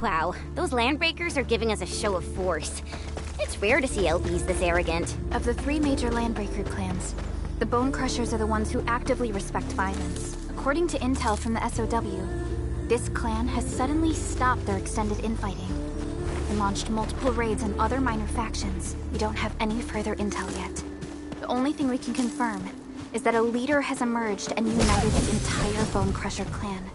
Wow, those landbreakers are giving us a show of force. It's rare to see LBs this arrogant. Of the 3 major landbreaker clans, the Bone Crushers are the ones who actively respect violence. According to intel from the SOW, this clan has suddenly stopped their extended infighting and launched multiple raids on other minor factions. We don't have any further intel yet. The only thing we can confirm is that a leader has emerged and united the entire Bone Crusher clan.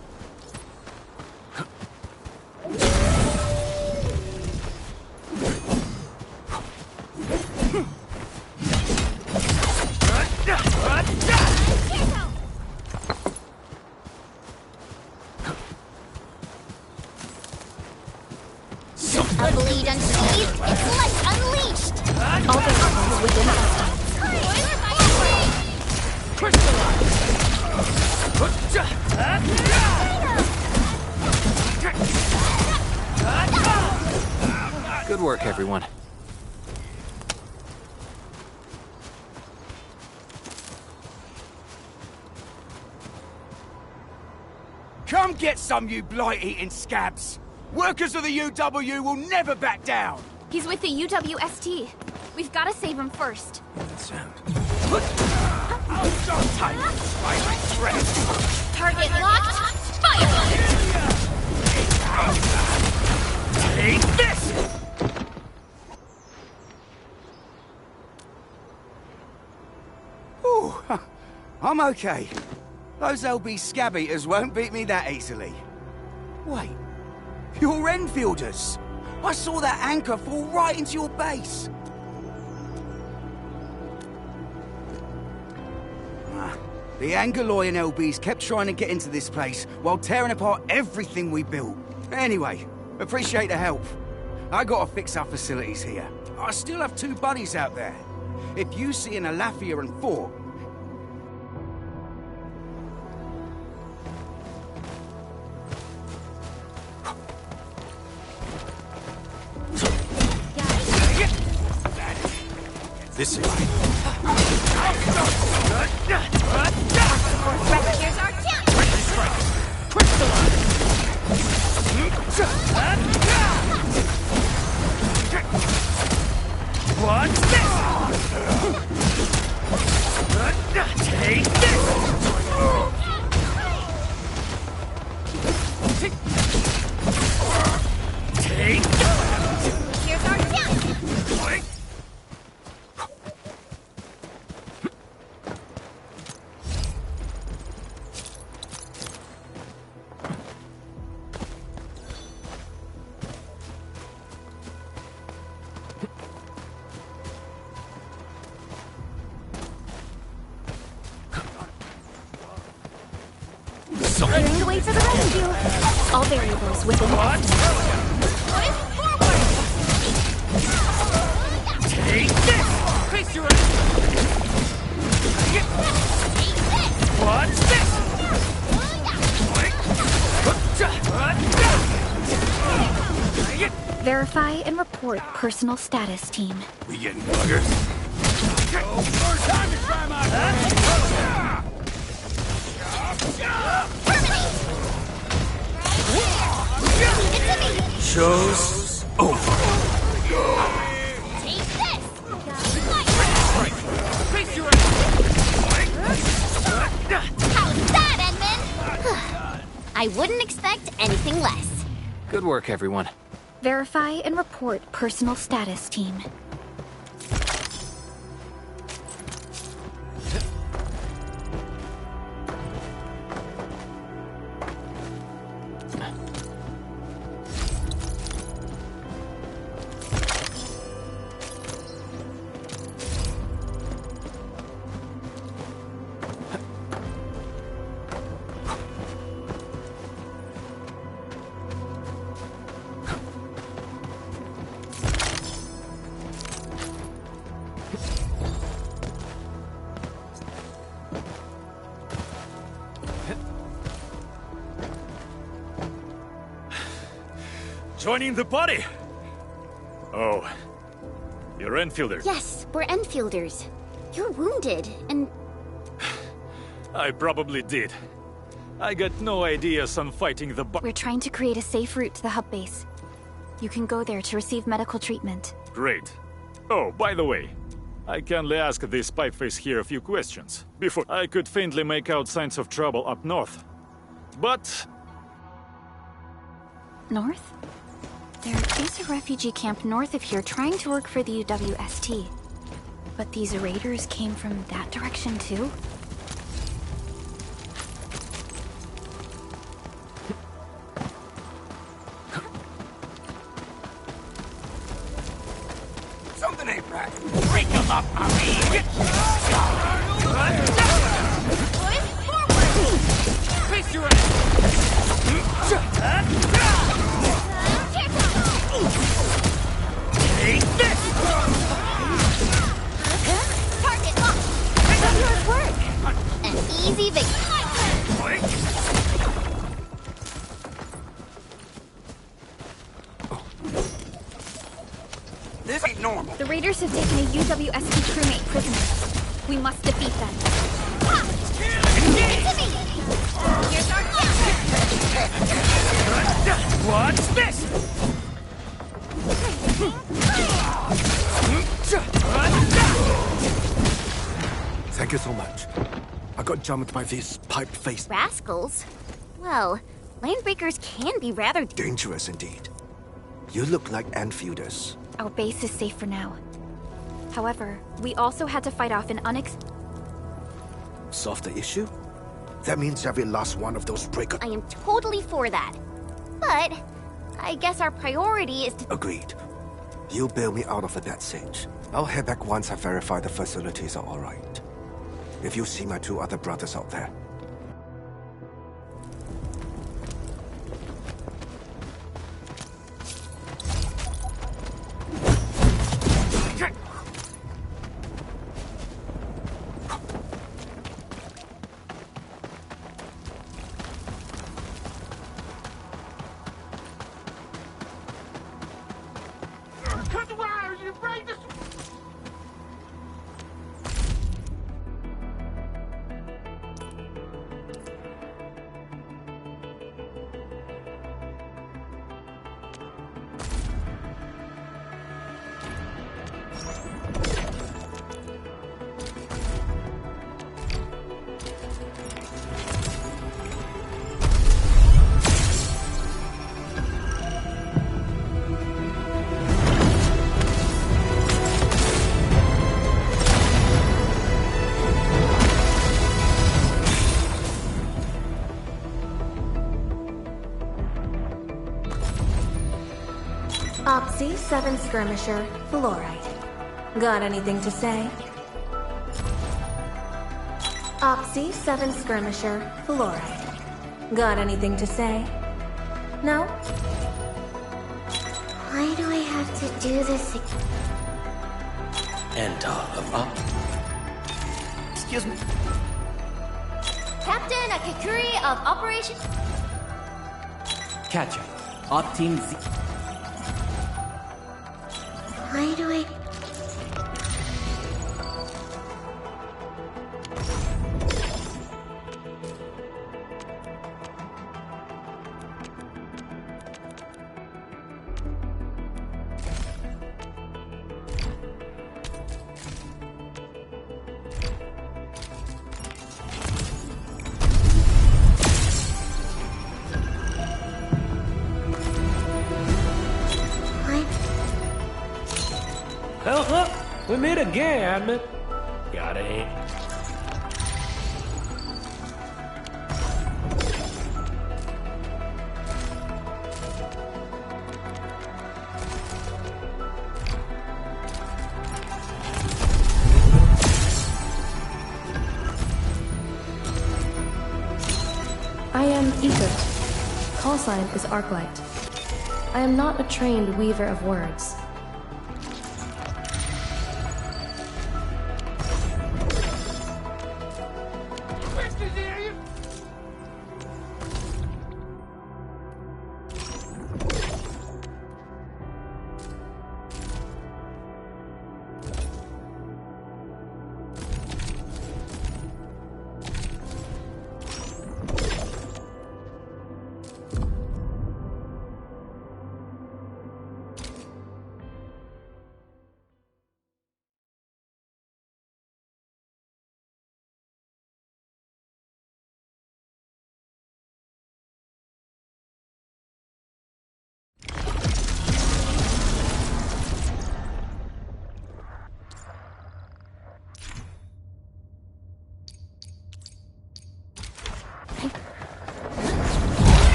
A bleed unsheathed, its light unleashed! All the weapons within us. Good work, everyone. Come get some, you blight-eating scabs! Workers of the UW will never back down! He's with the UWST. We've got to save him first. That sound. Target locked, fire! Take this! Ooh, I'm okay. Those LB scab eaters won't beat me that easily. Wait, you're Enfielders! I saw that anchor fall right into your base! The Angoloyan LBs kept trying to get into this place while tearing apart everything we built. Anyway, appreciate the help. I gotta fix our facilities here. I still have 2 buddies out there. If you see an Alafia and 4, This is... Here's our chance! What's this? Take this! Take this! Here's our chance! Clearing the way for the rescue. All variables within What? us. Push forward! Take this! Face your Take this! What's this? Verify and report personal status, team. We getting buggers? First time to try my Show's over. Take this! Face your How's that, Edmund? I wouldn't expect anything less. Good work, everyone. Verify and report personal status, team. Joining the party? Oh, you're Enfielders. Yes, we're Enfielders. You're wounded, and... I probably did. I got no ideas on fighting the We're trying to create a safe route to the hub base. You can go there to receive medical treatment. Great. Oh, by the way, I kindly ask this pipeface here a few questions. Before I could faintly make out signs of trouble up north. But... North? There is a refugee camp north of here trying to work for the UWST. But these raiders came from that direction too? Something ain't right. Break them up, I mean! Face your ass! Take this! Target locked! Good work! An easy victory. This ain't normal. The raiders have taken a UWST crewmate prisoner. We must defeat them. Give it to me! Here's our What's this? Thank you so much. I got jumped by these pipe-faced... rascals? Well, landbreakers can be rather Dangerous indeed. You look like Enfielders. Our base is safe for now. However, we also had to fight off an Solve the issue? That means every last one of those breakers... I am totally for that. But I guess our priority is to... Agreed. You bail me out of the bad sage. I'll head back once I verify the facilities are alright. If you see my two other brothers out there. Opsy 7 Skirmisher, Fluorite. Got anything to say? Opsy 7 Skirmisher, Fluorite. Got anything to say? No? Why do I have to do this again? Enter of up. Excuse me. Captain Akakuri of Operation... Catcher. Op Team Z. Why do I... We meet again. Got it. I am Ether. Call sign is Arknight. I am not a trained weaver of words.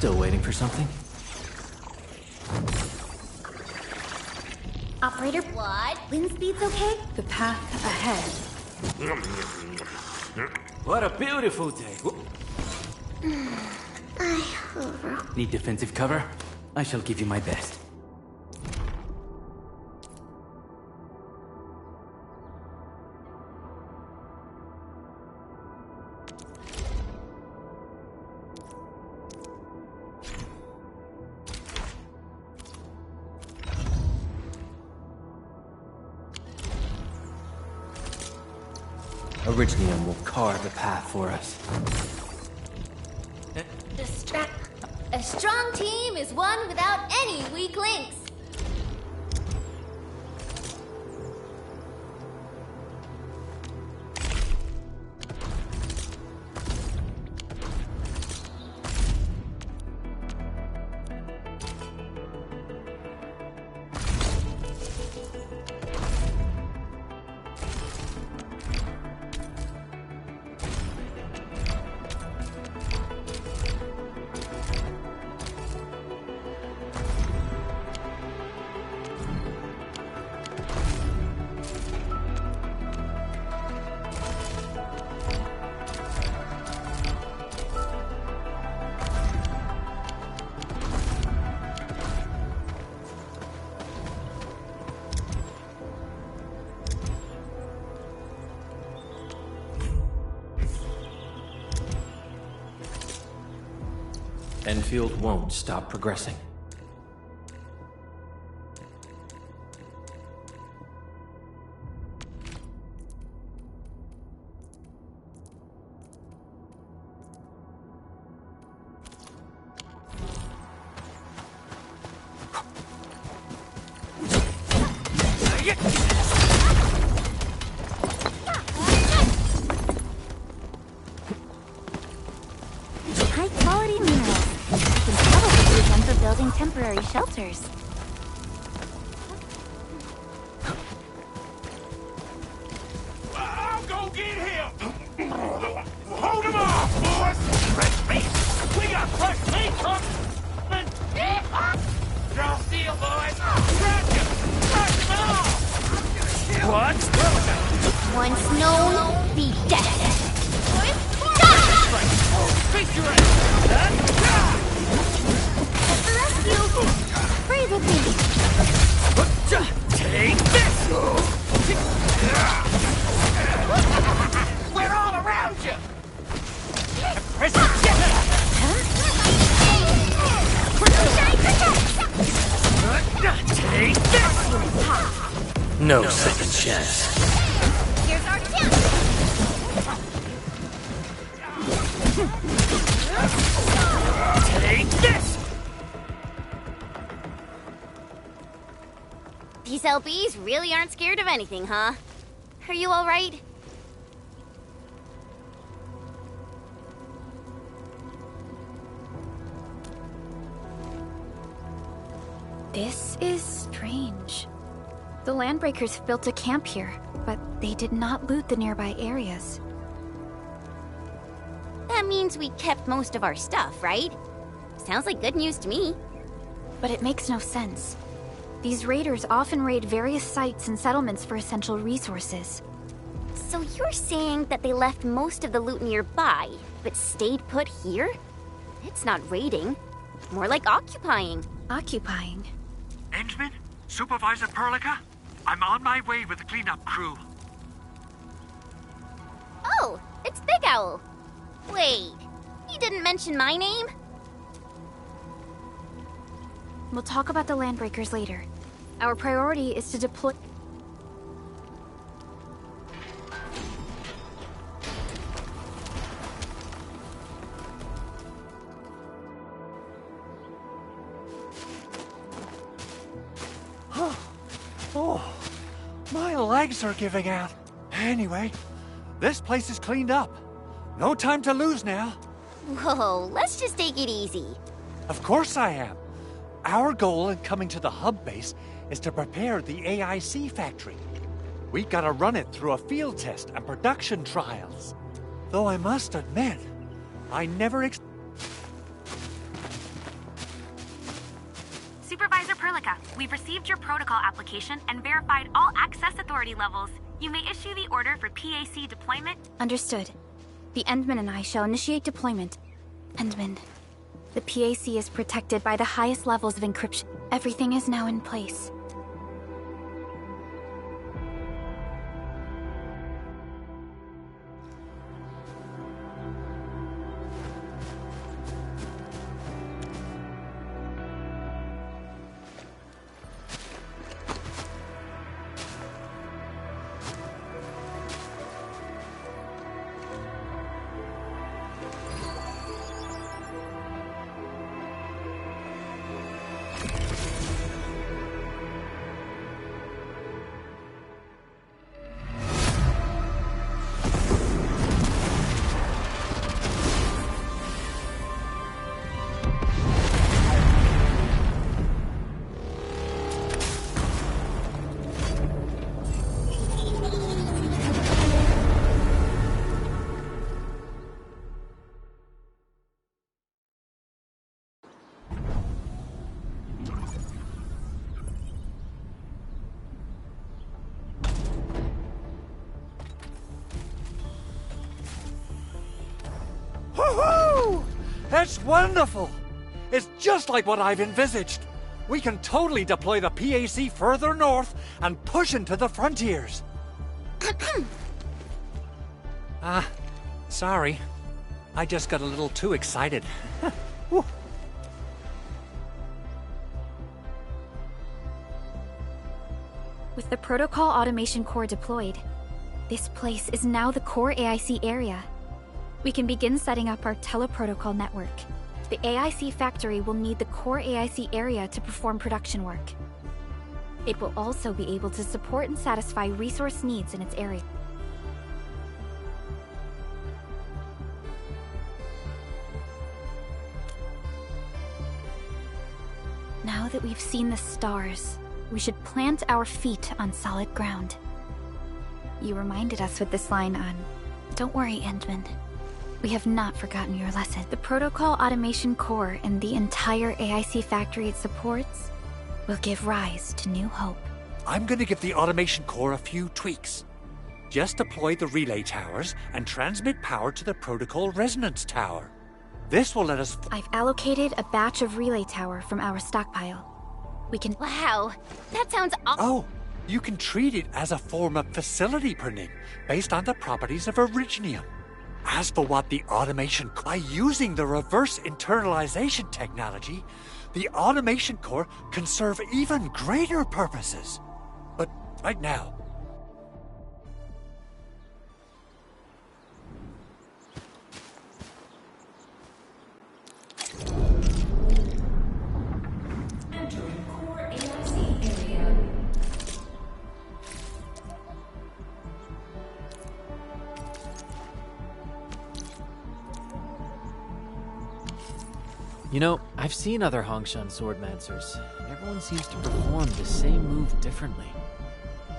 Still waiting for something? Operator, what? Wind speed's okay? The path ahead. What a beautiful day. Need defensive cover? I shall give you my best. Originium will carve the path for us. A strong team is one without any weak links. Endfield won't stop progressing. High-quality minerals. We can probably use them for building temporary shelters. I'll go get him! No second chance. Here's our chance! Take this! These LBs really aren't scared of anything, huh? Are you alright? This is strange. The Landbreakers built a camp here, but they did not loot the nearby areas. That means we kept most of our stuff, right? Sounds like good news to me. But it makes no sense. These raiders often raid various sites and settlements for essential resources. So you're saying that they left most of the loot nearby, but stayed put here? It's not raiding. More like occupying. Occupying? Endman? Supervisor Perlica? I'm on my way with the cleanup crew. Oh, it's Big Owl. Wait, he didn't mention my name? We'll talk about the Landbreakers later. Our priority is to deploy... Oh, my legs are giving out. Anyway, this place is cleaned up. No time to lose now. Whoa, let's just take it easy. Of course I am. Our goal in coming to the hub base is to prepare the AIC factory. We gotta run it through a field test and production trials. Though I must admit, I never Supervisor Perlica, we've received your protocol application and verified all access authority levels. You may issue the order for PAC deployment. Understood. The Endman and I shall initiate deployment. Endman, the PAC is protected by the highest levels of encryption. Everything is now in place. Woohoo! That's wonderful! It's just like what I've envisaged. We can totally deploy the PAC further north and push into the frontiers. Sorry. I just got a little too excited. With the Protocol Automation Core deployed, this place is now the core AIC area. We can begin setting up our teleprotocol network. The AIC factory will need the core AIC area to perform production work. It will also be able to support and satisfy resource needs in its area. Now that we've seen the stars, we should plant our feet on solid ground. You reminded us with this line on... Don't worry, Endman. We have not forgotten your lesson. The Protocol Automation Core and the entire AIC factory it supports will give rise to new hope. I'm gonna give the Automation Core a few tweaks. Just deploy the relay towers and transmit power to the Protocol Resonance Tower. This will let us... I've allocated a batch of relay tower from our stockpile. We can... Wow, that sounds Oh, you can treat it as a form of facility printing based on the properties of Originium. As for what the automation... By using the reverse internalization technology, the automation core can serve even greater purposes. But right now... Entering core AIC area. You know, I've seen other Hongshan swordmancers. Everyone seems to perform the same move differently.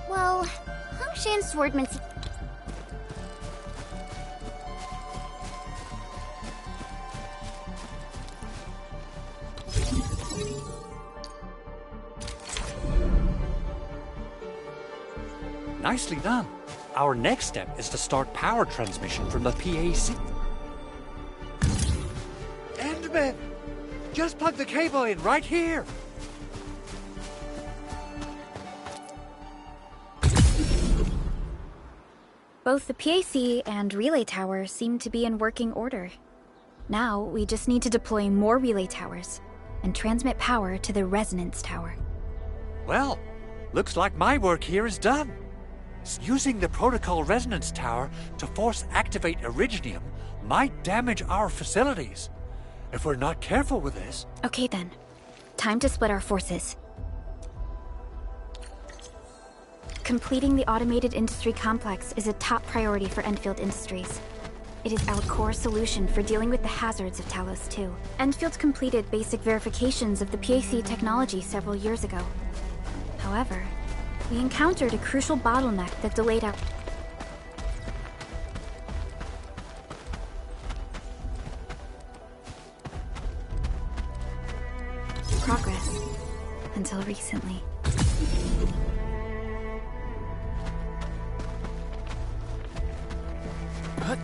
Well, Hongshan swordmen... Nicely done. Our next step is to start power transmission from the PAC. Endman! Just plug the cable in right here! Both the PAC and relay tower seem to be in working order. Now, we just need to deploy more relay towers and transmit power to the resonance tower. Well, looks like my work here is done. Using the protocol resonance tower to force activate Originium might damage our facilities. If we're not careful with this... Okay then. Time to split our forces. Completing the automated industry complex is a top priority for Endfield Industries. It is our core solution for dealing with the hazards of Talos 2. Endfield completed basic verifications of the PAC technology several years ago. However, we encountered a crucial bottleneck that delayed our... progress until recently. What?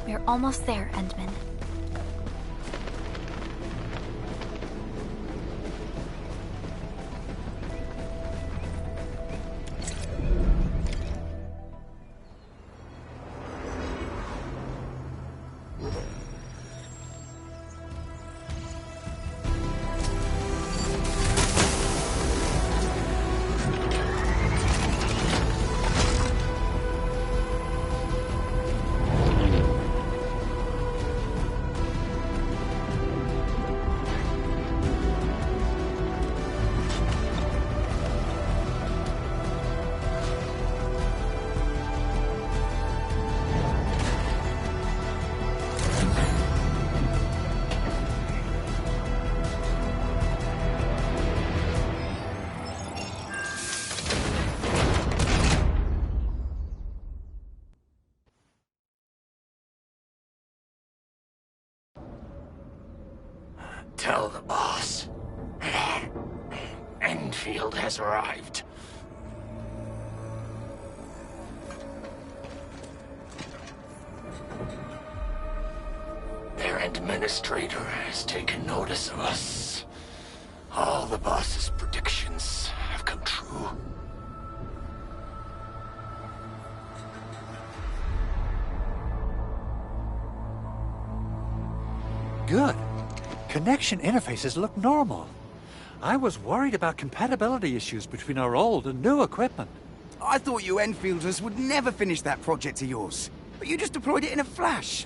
We're almost there, Endman. Tell the boss. Endfield has arrived. They're administrator has taken notice of us. All the boss's predictions have come true. Good. Connection interfaces look normal. I was worried about compatibility issues between our old and new equipment. I thought you Enfielders would never finish that project of yours, but you just deployed it in a flash.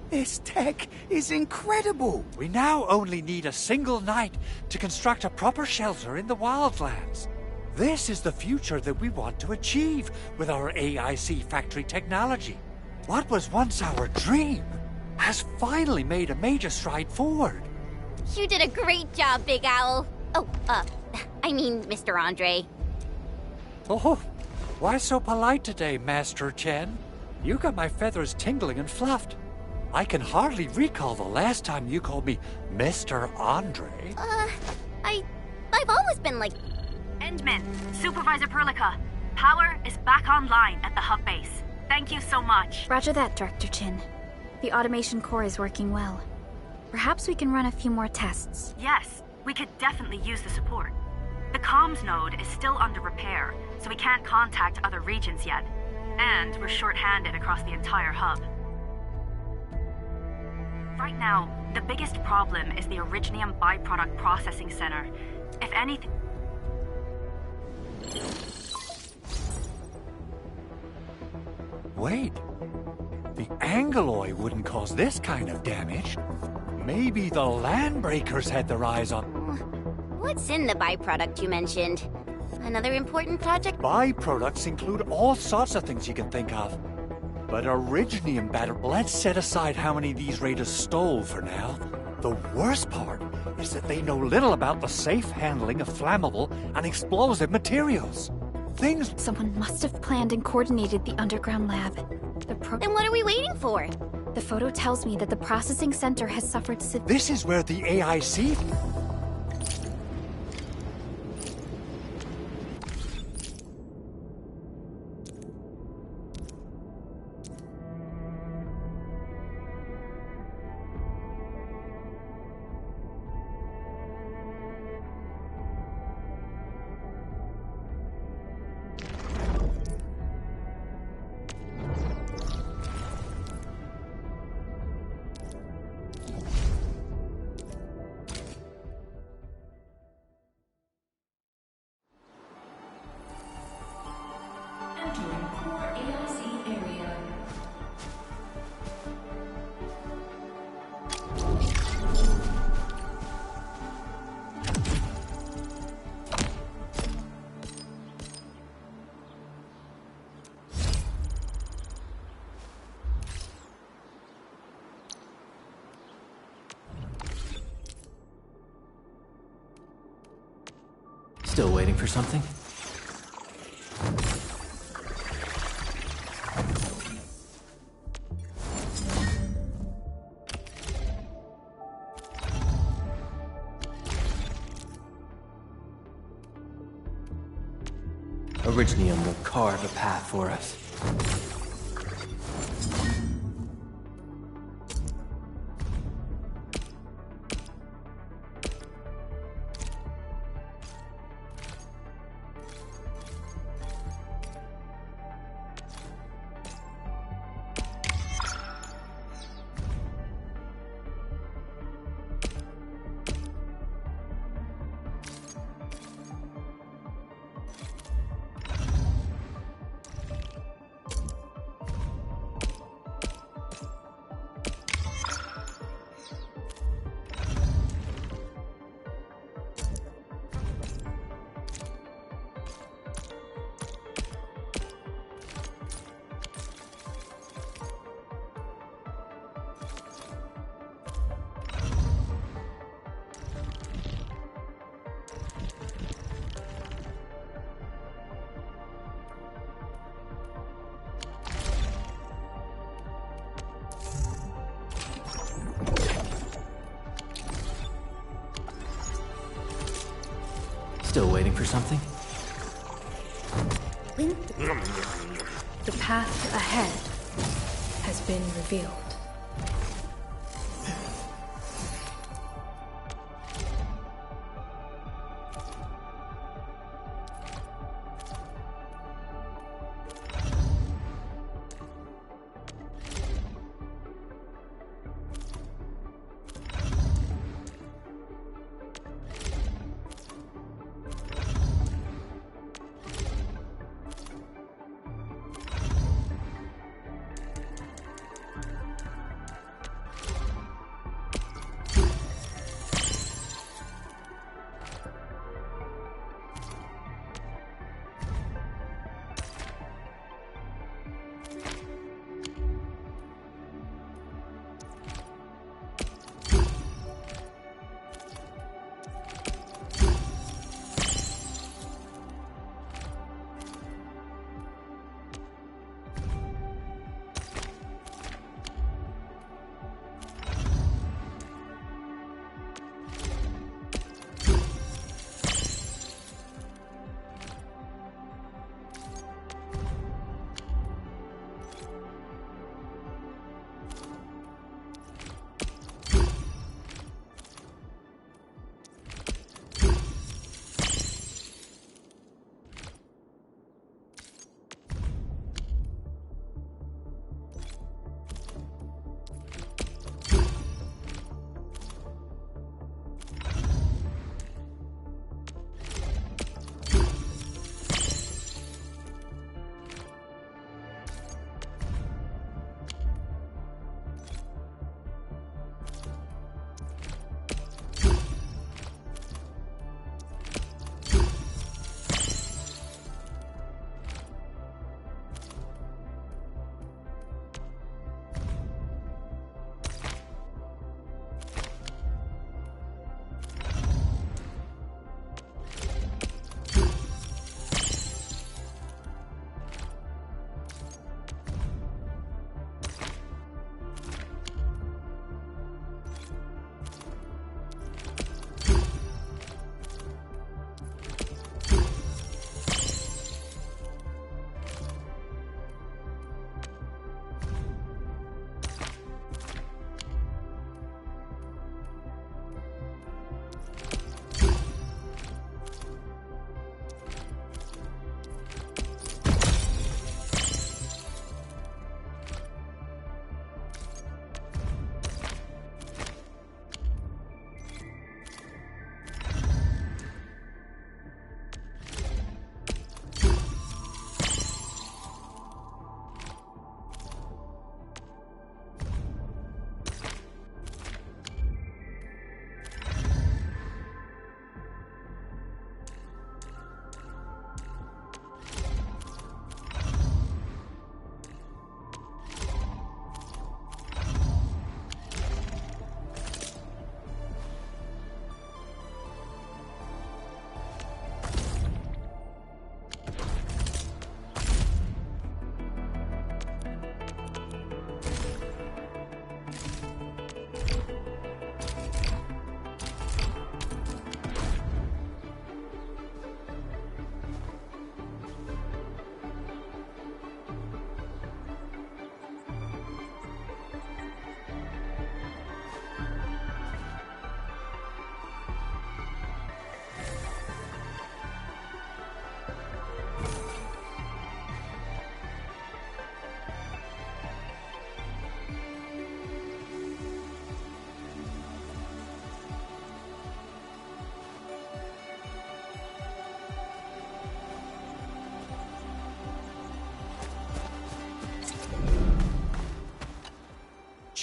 This tech is incredible. We now only need a single night to construct a proper shelter in the wildlands. This is the future that we want to achieve with our AIC factory technology. What was once our dream has finally made a major stride forward. You did a great job, Big Owl. Oh, I mean, Mr. Andre. Oh, why so polite today, Master Chen? You got my feathers tingling and fluffed. I can hardly recall the last time you called me Mr. Andre. I've always been like... Endman, Supervisor Perlica, power is back online at the hub base. Thank you so much. Roger that, Director Chin. The automation core is working well. Perhaps we can run a few more tests. Yes, we could definitely use the support. The comms node is still under repair, so we can't contact other regions yet. And we're short-handed across the entire hub. Right now, the biggest problem is the Originium byproduct processing center. If anything... Wait. The Angeloy wouldn't cause this kind of damage. Maybe the Landbreakers had their eyes on... What's in the byproduct you mentioned? Another important project? Byproducts include all sorts of things you can think of. But Originium battle... Let's set aside how many these raiders stole for now. The worst part is that they know little about the safe handling of flammable and explosive materials. Things... Someone must have planned and coordinated the underground lab. Then what are we waiting for? The photo tells me that the processing center has suffered This is where the AIC... Still waiting for something? Originium will carve a path for us. Still waiting for something? The path ahead has been revealed.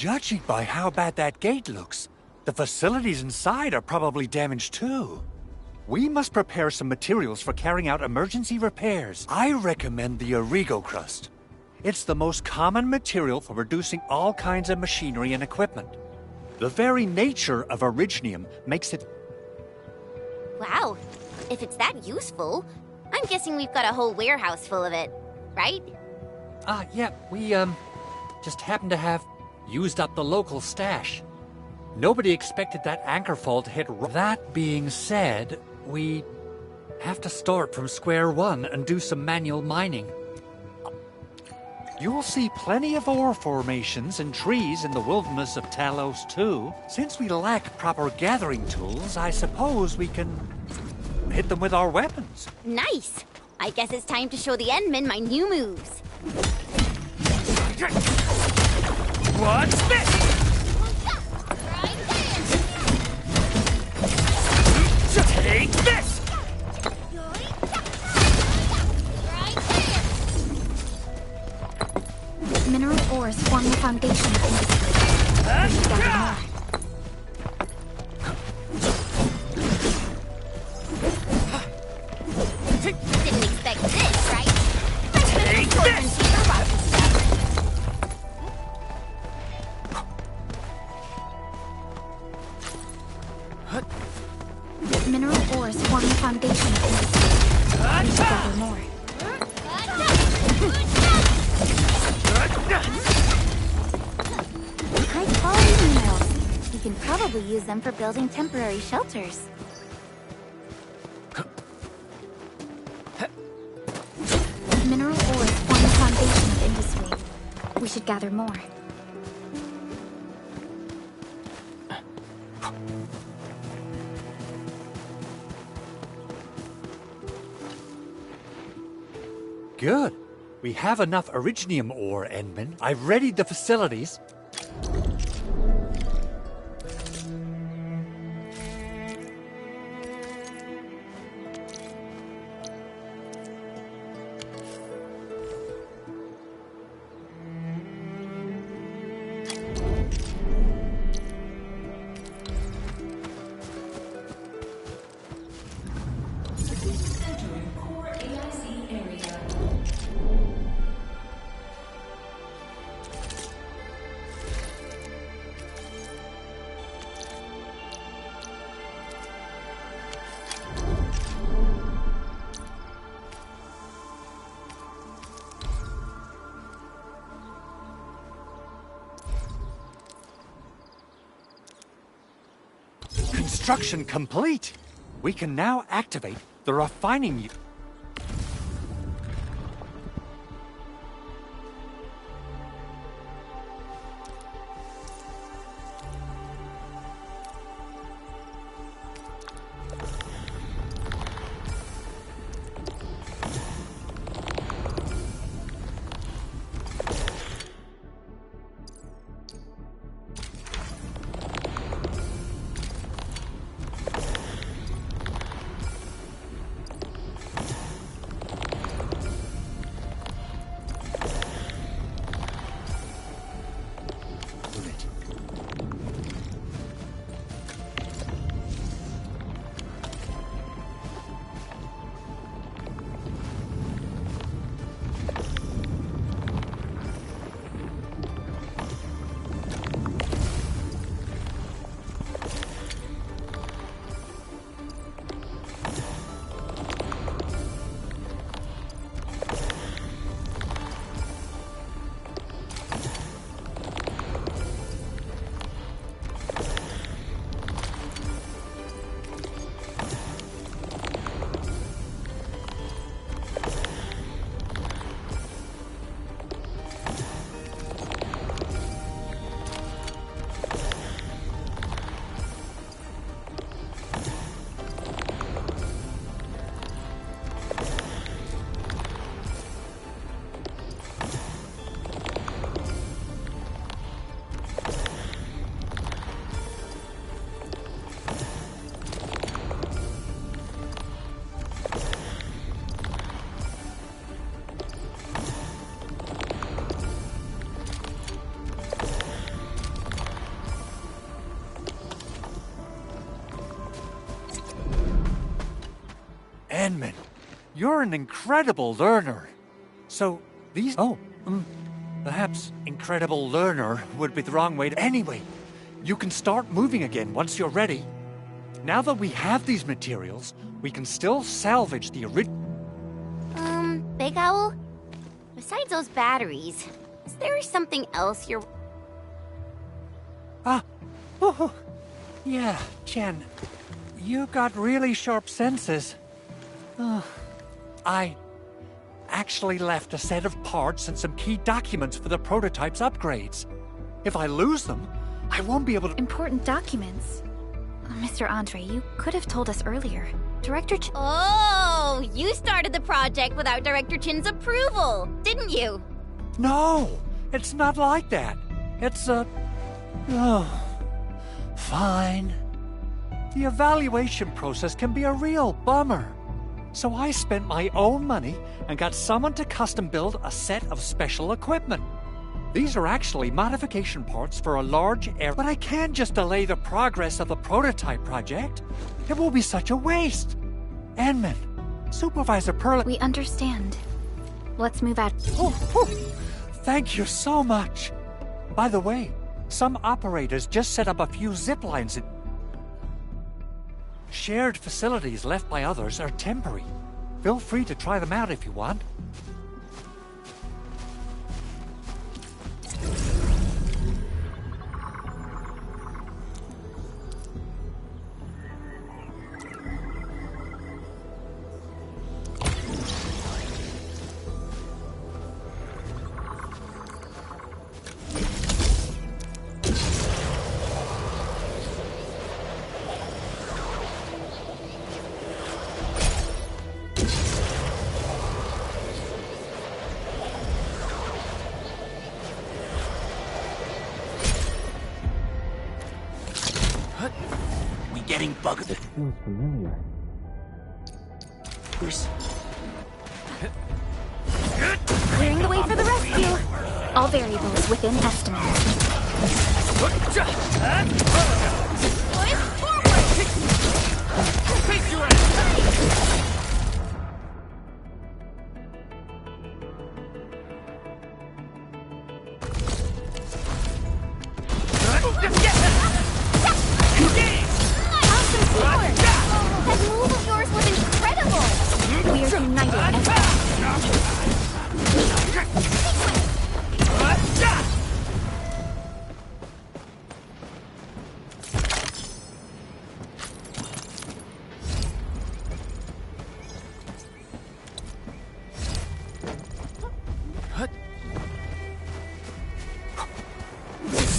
Judging by how bad that gate looks, the facilities inside are probably damaged too. We must prepare some materials for carrying out emergency repairs. I recommend the Origo crust. It's the most common material for producing all kinds of machinery and equipment. The very nature of originium makes it... Wow. If it's that useful, I'm guessing we've got a whole warehouse full of it, right? Yeah, we, just happen to have used up the local stash. Nobody expected that anchor fall to hit... That being said, we have to start from square one and do some manual mining. You'll see plenty of ore formations and trees in the wilderness of Talos too. Since we lack proper gathering tools, I suppose we can hit them with our weapons. Nice! I guess it's time to show the Endmen my new moves. What's this? Take this! Mineral ores form the foundation of industry. We should gather more. Didn't expect this, right? Take this! Mineral ores form the foundation of industry. We should gather more. High-quality minerals. We can probably use them for building temporary shelters. Mineral ores form the foundation of industry. We should gather more. Good. We have enough originium ore, Endman. I've readied the facilities. Construction complete. We can now activate the refining unit. Enman, you're an incredible learner. So, these... perhaps incredible learner would be the wrong way to... Anyway, you can start moving again once you're ready. Now that we have these materials, we can still salvage the original... Big Owl? Besides those batteries, is there something else you're... Yeah, Chen. You got really sharp senses. I actually left a set of parts and some key documents for the prototype's upgrades. If I lose them, I won't be able to... Important documents? Mr. Andre, you could have told us earlier. Director Chen... Oh, you started the project without Director Chin's approval, didn't you? No, it's not like that. It's fine. The evaluation process can be a real bummer. So I spent my own money and got someone to custom build a set of special equipment. These are actually modification parts for a large area, but I can't just delay the progress of the prototype project. It will be such a waste. Enman, Supervisor Perlin... We understand. Let's move out. Thank you so much. By the way, some operators just set up a few zip lines in... Shared facilities left by others are temporary. Feel free to try them out if you want. Getting bugged. This feels familiar. Clearing the way for the rescue. All variables within estimates. That move of yours was incredible! We are united.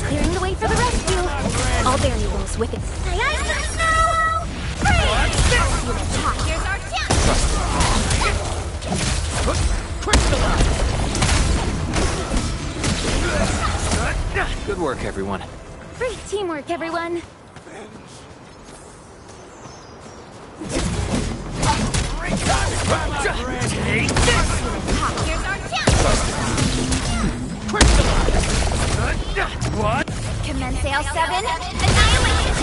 Clearing the way for the rescue! All variables within... Aye, aye, sir, no! Here's our chance! Good work, everyone. Great teamwork, everyone. Take this! Here's our chance! What? Commence AL7, annihilate!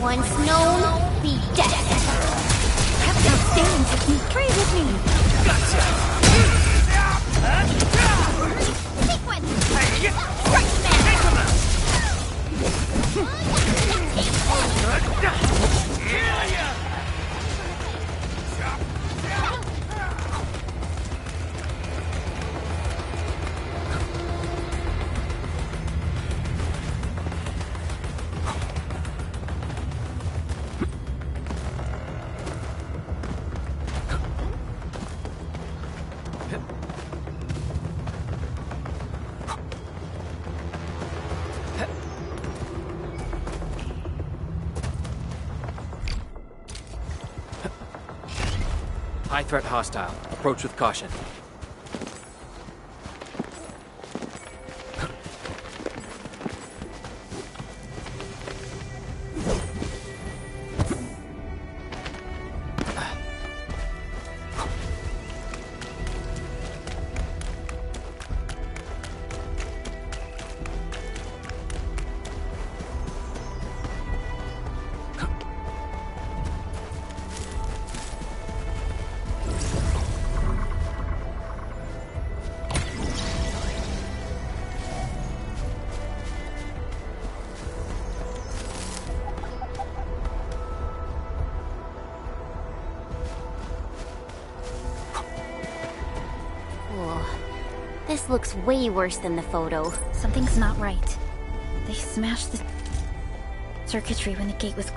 Once known, be dead. Outstanding technique. Try it with me. Sequence! Right, man! High threat hostile. Approach with caution. This looks way worse than the photo. Something's not right. They smashed the circuitry when the gate was...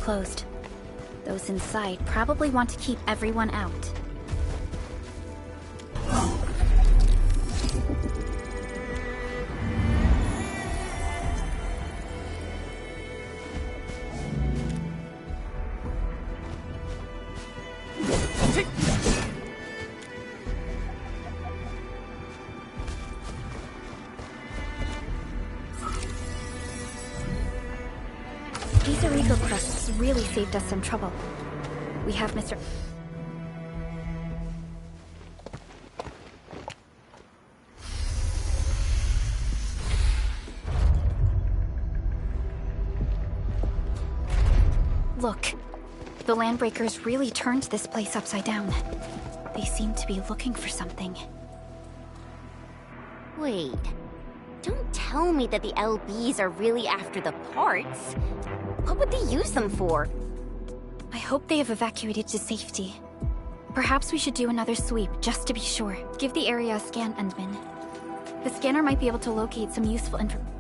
closed. Those inside probably want to keep everyone out. These illegal crusts really saved us some trouble. We have Mr. Look, the Landbreakers really turned this place upside down. They seem to be looking for something. Wait, don't tell me that the LBs are really after the parts. What would they use them for? I hope they have evacuated to safety. Perhaps we should do another sweep, just to be sure. Give the area a scan, Endman. The scanner might be able to locate some useful information.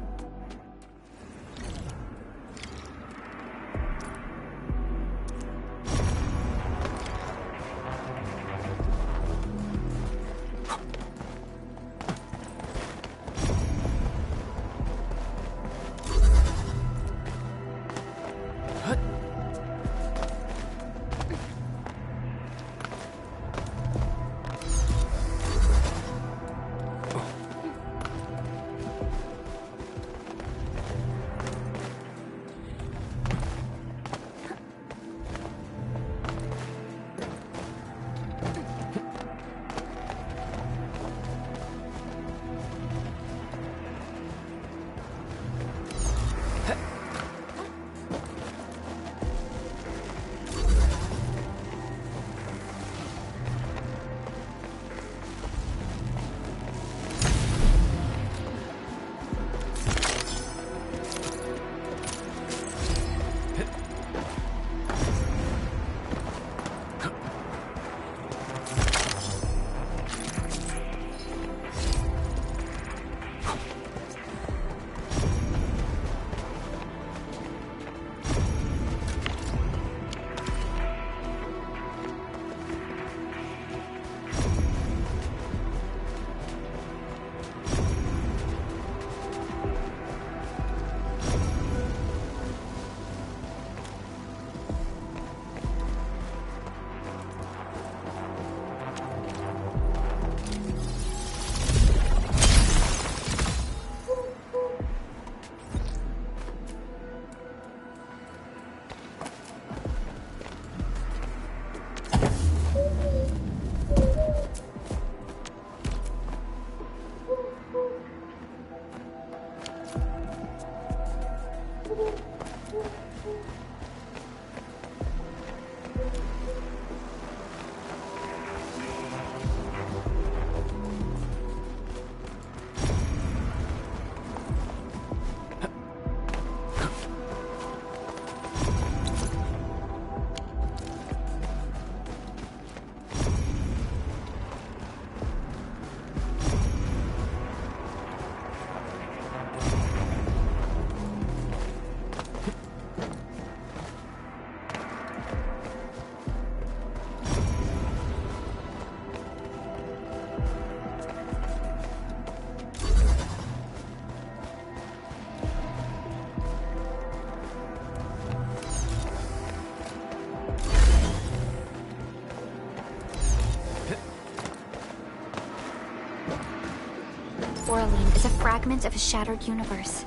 Coraline is a fragment of a shattered universe.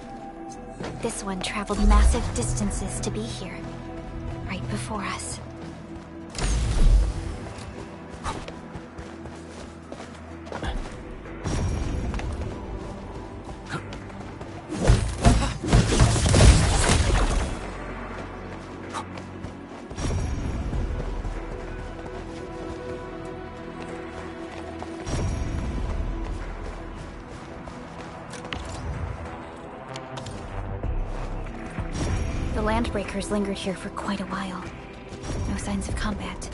This one traveled massive distances to be here, right before us. Landbreakers lingered here for quite a while. No signs of combat.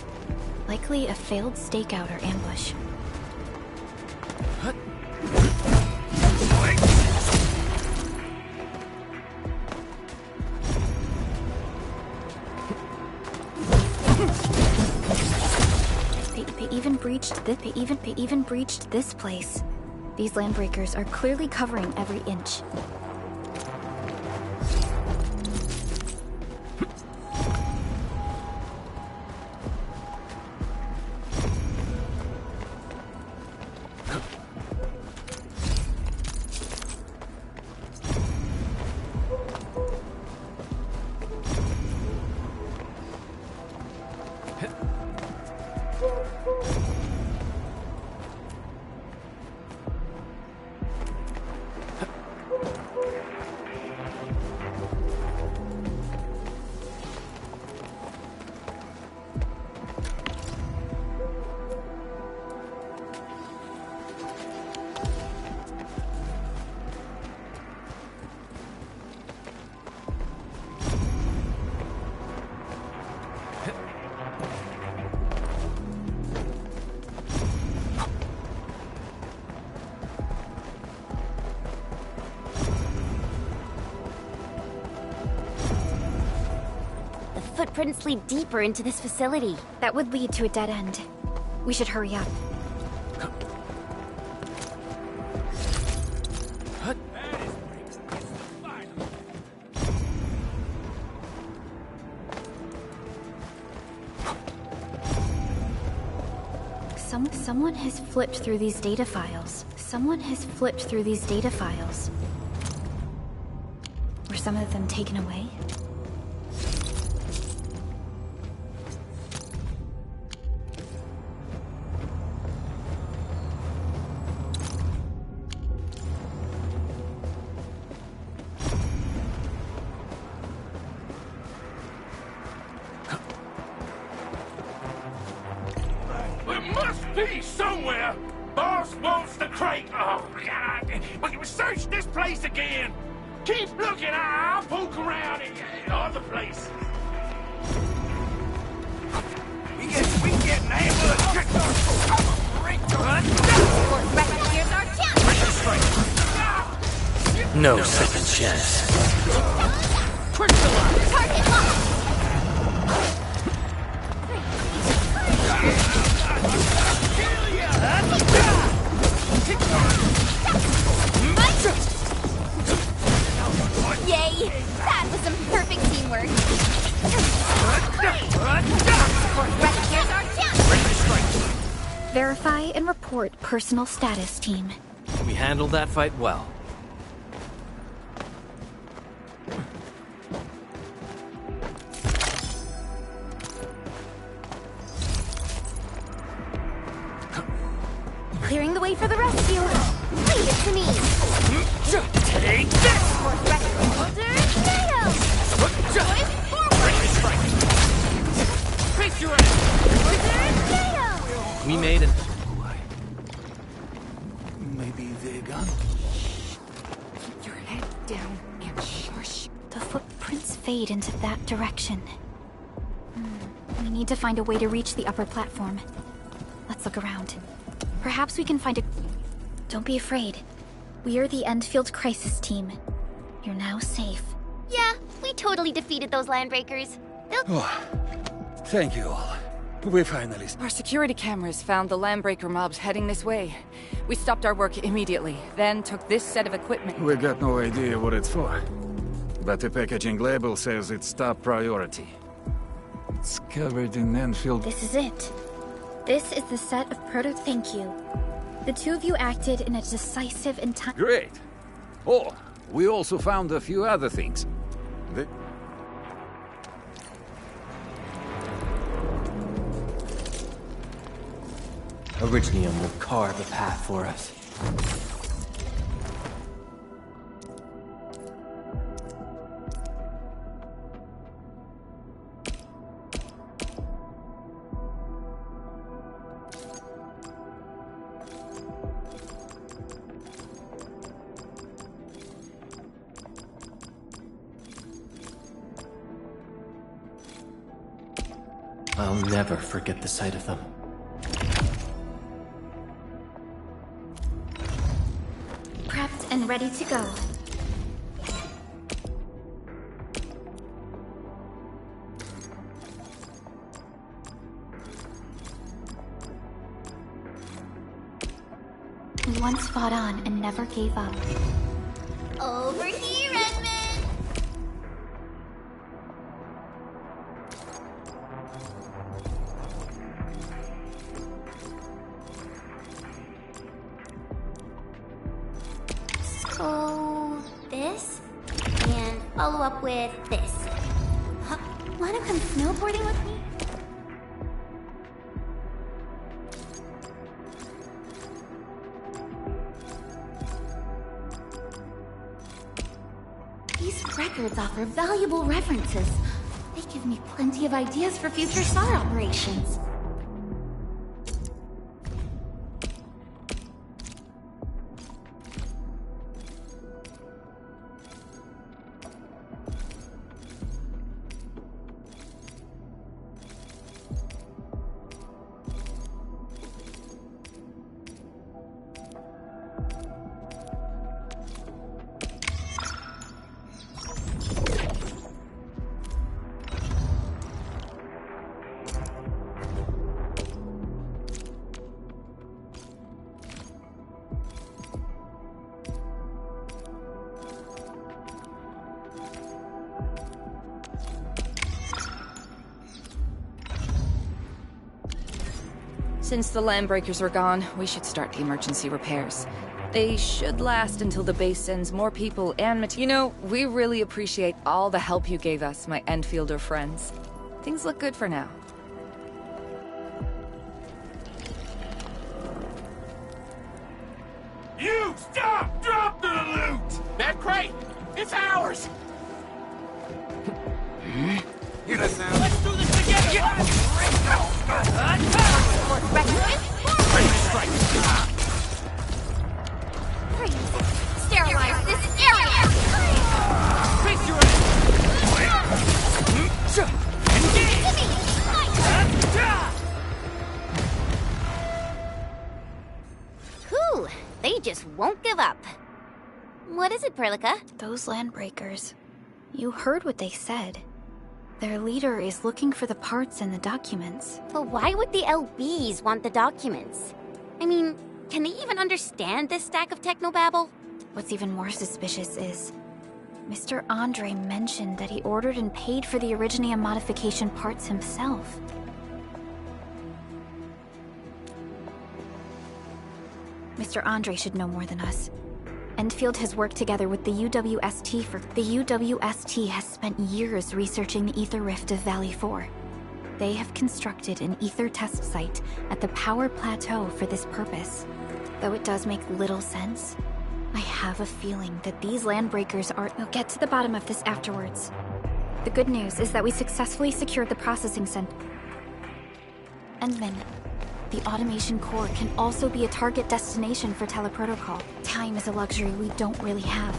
Likely a failed stakeout or ambush. They even breached this place. These landbreakers are clearly covering every inch. Footprints lead deeper into this facility. That would lead to a dead end. We should hurry up. Someone has flipped through these data files. Were some of them taken away? Somewhere! Boss wants the crate! Oh, God! We search this place again! Keep looking! I'll poke around in other place. We get an ambush! Here's our chance! No second chance. Target locked! Yay! That was some perfect teamwork. Here's our chance! Verify and report personal status, team. We handled that fight well. Clearing the way for the rescue. Leave it to me. Take this! Tornado! Face your ass! Tornado! We made it. Maybe they're gone. Keep your head down and shush. The footprints fade into that direction. We need to find a way to reach the upper platform. Let's look around. Perhaps we can find a... Don't be afraid. We are the Endfield crisis team. You're now safe. Yeah, we totally defeated those landbreakers. Thank you all. We finally... Our security cameras found the landbreaker mobs heading this way. We stopped our work immediately, then took this set of equipment. We got no idea what it's for. But the packaging label says it's top priority. It's covered in Endfield. This is it. This is the set of proto... Thank you. The two of you acted in a decisive and Great. Oh, we also found a few other things. Originium will carve a path for us. I'll never forget the sight of them. prepped and ready to go. We once fought on and never gave up. Over here, Edmund! So, this, and follow up with this. Huh? Wanna come snowboarding with me? These records offer valuable references. They give me plenty of ideas for future SAR operations. Since the landbreakers are gone, we should start the emergency repairs. They should last until the base sends more people and material. You know, we really appreciate all the help you gave us, my Endfielder friends. Things look good for now. You stop! Drop the loot! That crate! It's ours! You don't sound... Let's do this together! Sterilize this area! Face your Whew, they just won't give up. What is it, Perlica? Those landbreakers. You heard what they said. Their leader is looking for the parts and the documents. But why would the LBs want the documents? I mean, can they even understand this stack of technobabble? What's even more suspicious is... Mr. Andre mentioned that he ordered and paid for the Originium modification parts himself. Mr. Andre should know more than us. Endfield has worked together with the UWST for... The UWST has spent years researching the Ether Rift of Valley 4. They have constructed an Ether test site at the Power Plateau for this purpose. Though it does make little sense, I have a feeling that these landbreakers are... We'll get to the bottom of this afterwards. The good news is that we successfully secured the processing center. Endman. The automation core can also be a target destination for teleprotocol. Time is a luxury we don't really have.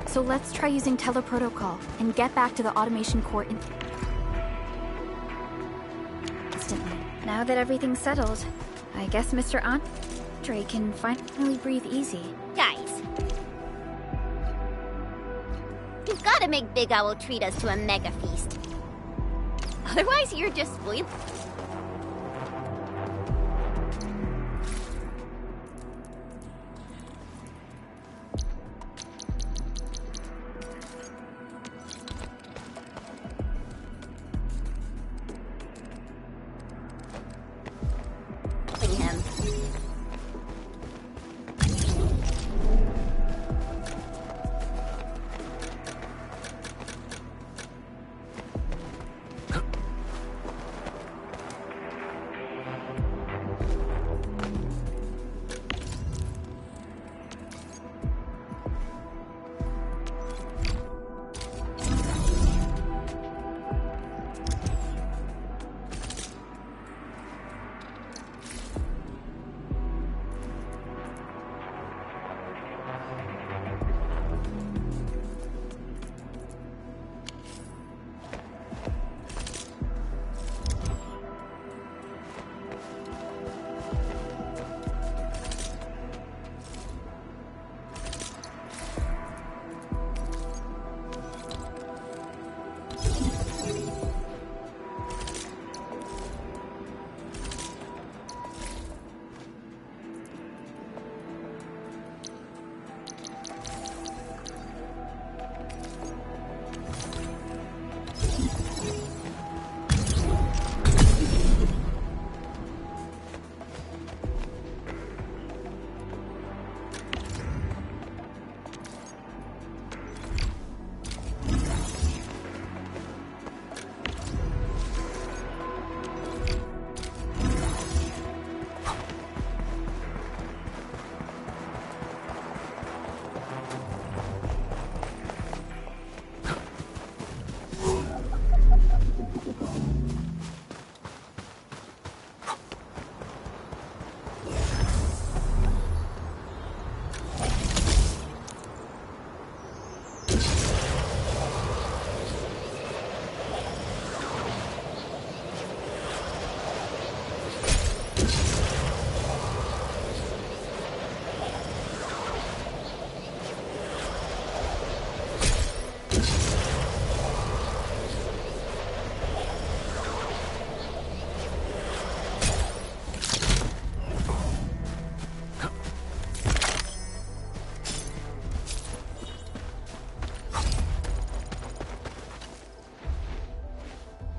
So let's try using teleprotocol and get back to the automation core instantly. Now that everything's settled, I guess Mr. Andre can finally breathe easy. Guys. You've gotta make Big Owl treat us to a mega feast. Otherwise, you're just spoiled.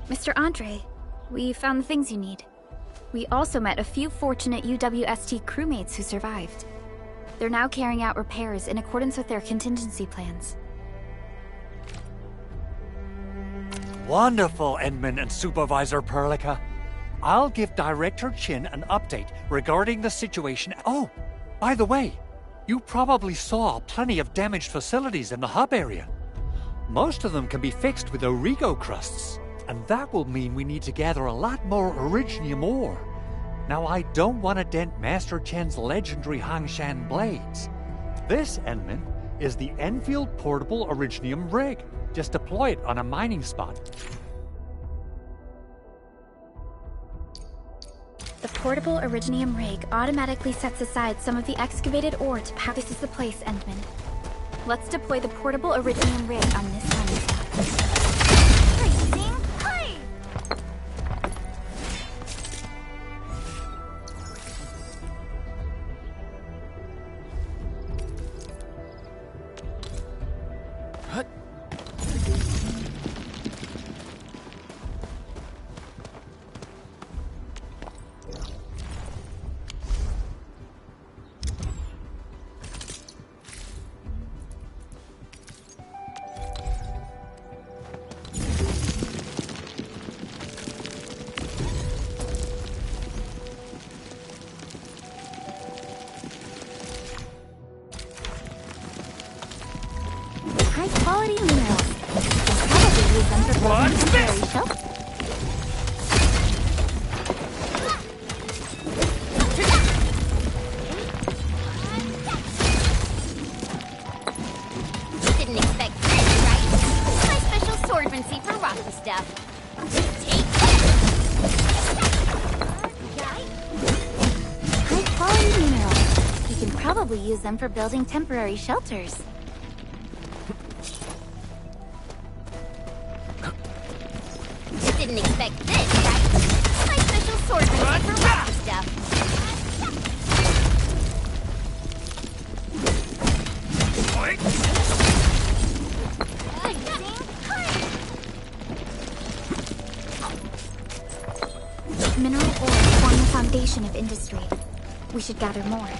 Mr. Andre, we found the things you need. We also met a few fortunate UWST crewmates who survived. They're now carrying out repairs in accordance with their contingency plans. Wonderful, Edmund and Supervisor Perlica. I'll give Director Chin an update regarding the situation. Oh, by the way, you probably saw plenty of damaged facilities in the hub area. Most of them can be fixed with Origo crusts, and that will mean we need to gather a lot more Originium ore. Now, I don't want to dent Master Chen's legendary Hangshan blades. This, Edmund, is the Endfield portable Originium rig. Just deploy it on a mining spot. The portable Originium rig automatically sets aside some of the excavated ore to power. This is the place, Endman. Let's deploy the portable Originium rig on this mining spot. High-quality minerals. We'll probably use them for building temporary shelters. Didn't expect this, right? My special swordmancy for rocky stuff. Take this! High-quality minerals. We can probably use them for building temporary shelters. Didn't expect this, right? My special swordmancy for rocky stuff. Mineral ore form the foundation of industry. We should gather more.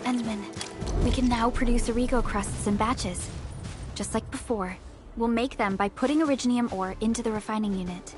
Endman, we can now produce Origo crusts in batches. Just like before, we'll make them by putting Originium ore into the refining unit.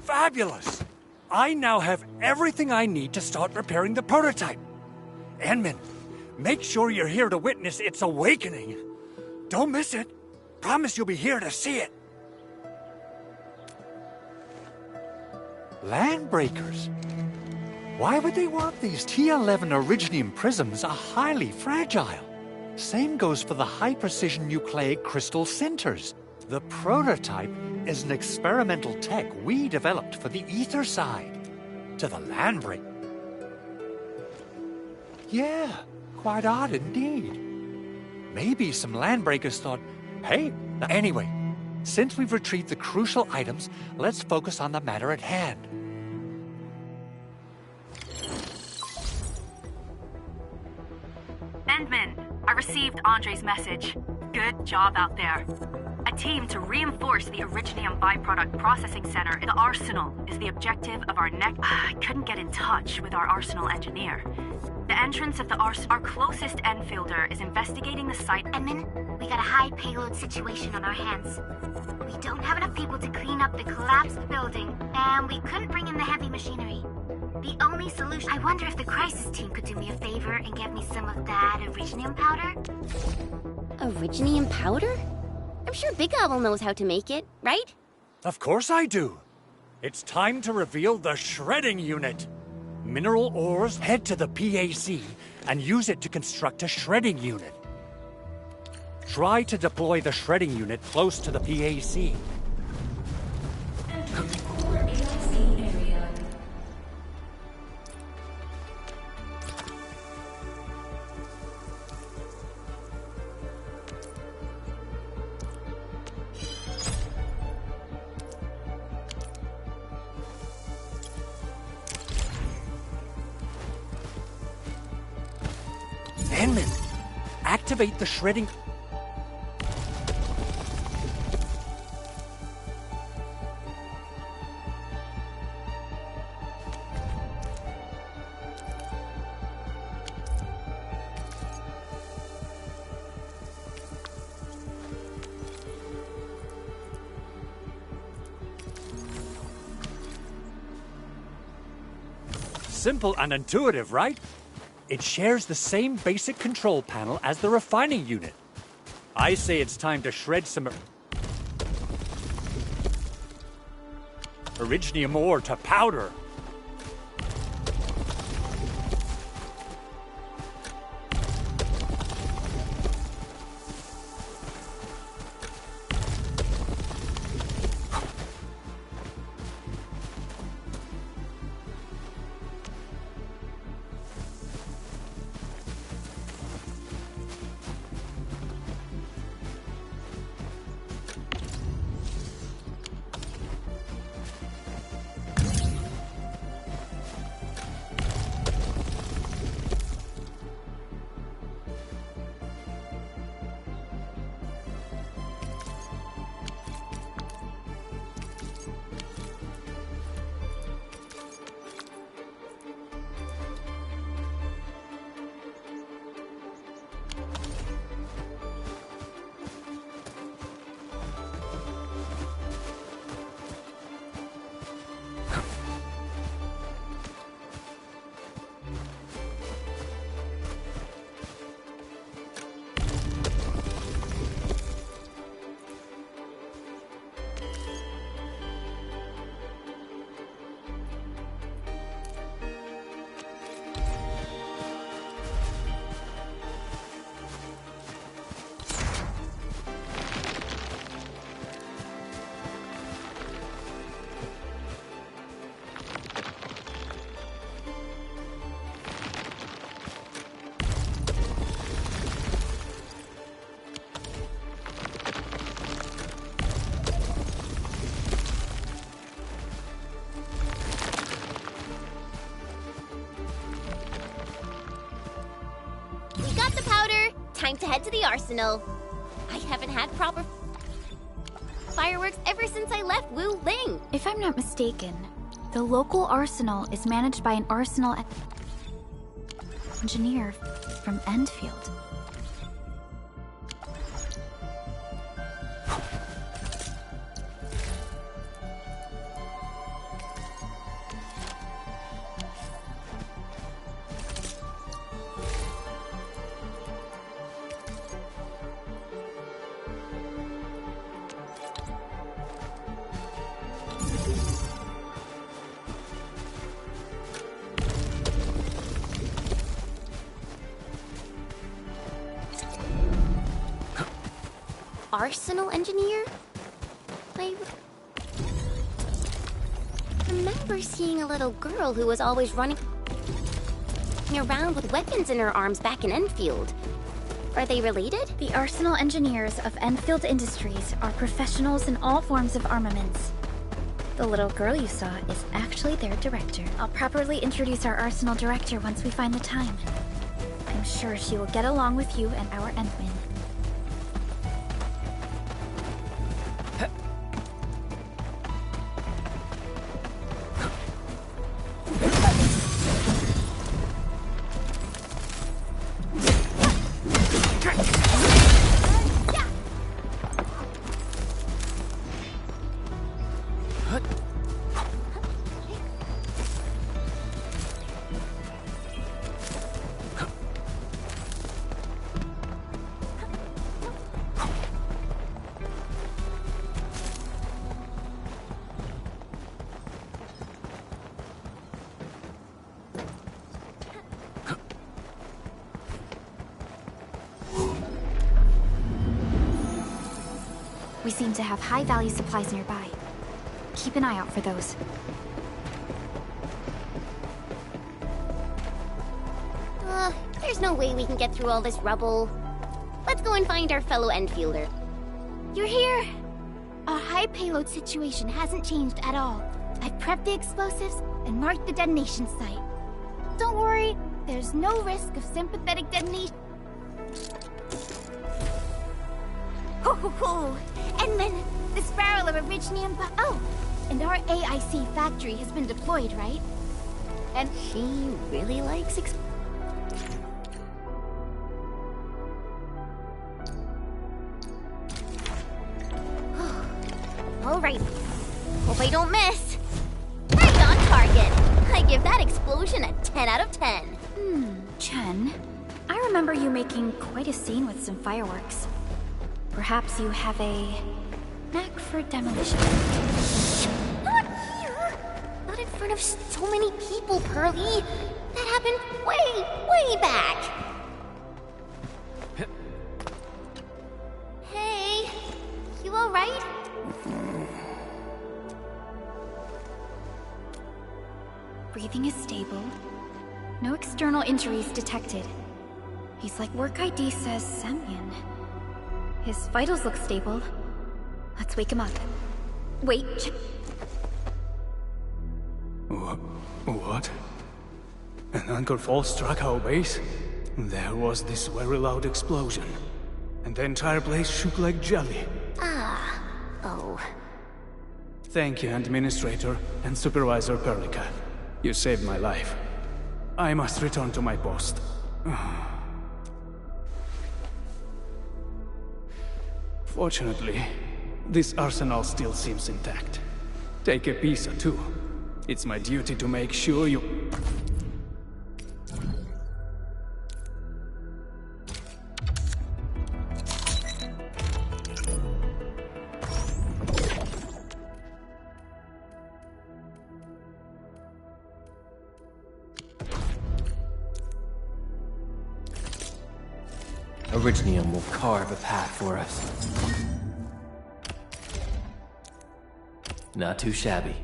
Fabulous! I now have everything I need to start repairing the prototype. Enman, make sure you're here to witness its awakening. Don't miss it. Promise you'll be here to see it. Landbreakers. Why would they want these T11 Originium prisms are highly fragile? Same goes for the high-precision nucleic crystal sinters. The prototype is an experimental tech we developed for the ether side. To the landbreak. Yeah, quite odd indeed. Maybe some landbreakers thought, hey, anyway, since we've retrieved the crucial items, let's focus on the matter at hand. Endman, I received Andre's message. Good job out there. A team to reinforce the Originium byproduct processing center in the arsenal is the objective of our next... I couldn't get in touch with our arsenal engineer. The entrance of the arsenal... Our closest Enfielder is investigating the site... Edmund, we got a high payload situation on our hands. We don't have enough people to clean up the collapsed building, and we couldn't bring in the heavy machinery. The only solution... I wonder if the crisis team could do me a favor and get me some of that Originium powder? Originium powder? I'm sure Big Owl knows how to make it, right? Of course I do. It's time to reveal the shredding unit. Mineral ores, head to the PAC and use it to construct a shredding unit. Try to deploy the shredding unit close to the PAC. Henman, activate the shredding... Simple and intuitive, right? It shares the same basic control panel as the refining unit. I say it's time to shred some... Originium ore to powder. Time to head to the arsenal. I haven't had proper fireworks ever since I left Wu Ling. If I'm not mistaken, the local arsenal is managed by an arsenal engineer from Endfield. Arsenal engineer? I remember seeing a little girl who was always running around with weapons in her arms back in Endfield. Are they related? The Arsenal engineers of Enfield Industries are professionals in all forms of armaments. The little girl you saw is actually their director. I'll properly introduce our Arsenal director once we find the time. I'm sure she will get along with you and our Endwin. We seem to have high-value supplies nearby. Keep an eye out for those. There's no way we can get through all this rubble. Let's go and find our fellow Enfielder. You're here! Our high payload situation hasn't changed at all. I've prepped the explosives and marked the detonation site. Don't worry, there's no risk of sympathetic detonation. Ho ho ho! And then this barrel of Originium oh! And our AIC factory has been deployed, right? And she really likes Alright. Hope I don't miss. Right on target. I give that explosion a 10 out of 10. Chen, I remember you making quite a scene with some fireworks. Perhaps you have a knack for demolition. Not here! Not in front of so many people, Pearly. That happened way back. Hey, you alright? Breathing is stable. No external injuries detected. He's like work ID says Semyon. His vitals look stable. Let's wake him up. Wait. What? An anchor fall struck our base? There was this very loud explosion. And the entire place shook like jelly. Oh. Thank you, Administrator and Supervisor Perlica. You saved my life. I must return to my post. Fortunately, this arsenal still seems intact. Take a piece or two. It's my duty to make sure you... Originium will carve a path for us. Not too shabby.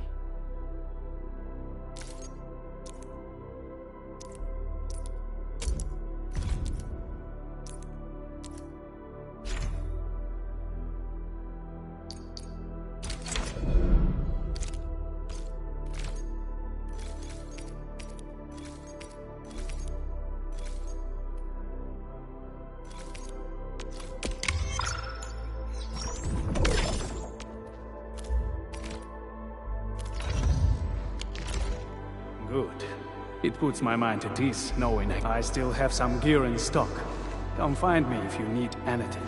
Good. It puts my mind at ease knowing I still have some gear in stock. Come find me if you need anything.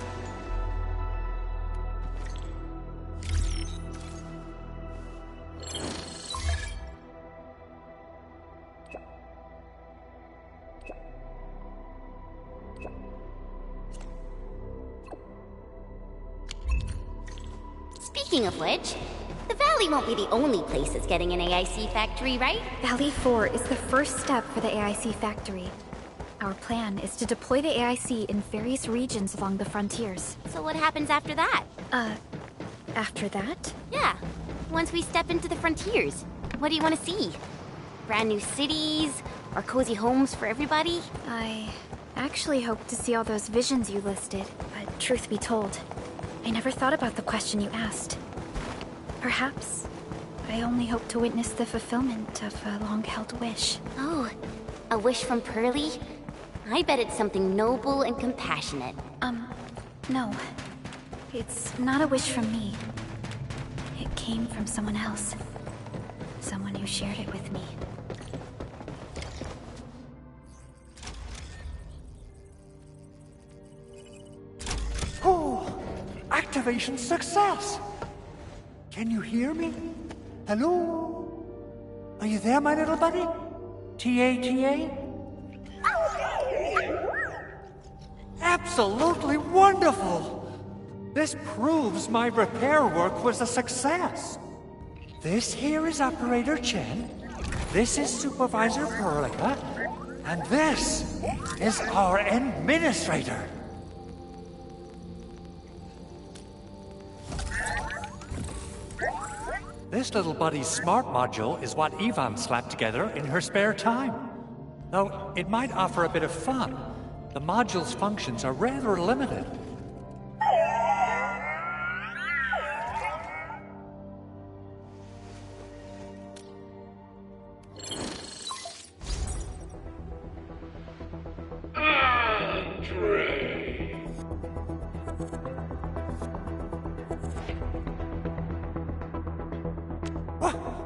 Speaking of which, the Valley won't be the only place that's getting an AIC factory, right? Valley 4 is the first step for the AIC factory. Our plan is to deploy the AIC in various regions along the frontiers. So what happens after that? After that? Yeah. Once we step into the frontiers, what do you want to see? Brand new cities? Or cozy homes for everybody? I actually hope to see all those visions you listed, but truth be told, I never thought about the question you asked. Perhaps I only hope to witness the fulfillment of a long-held wish. Oh, a wish from Pearly? I bet it's something noble and compassionate. No. It's not a wish from me. It came from someone else. Someone who shared it with me. Oh! Activation success! Can you hear me? Hello? Are you there, my little buddy? TA? Absolutely wonderful! This proves my repair work was a success. This here is Operator Chen, this is Supervisor Perlica, and this is our Administrator. This little buddy's smart module is what Ivan slapped together in her spare time. Though it might offer a bit of fun, the module's functions are rather limited.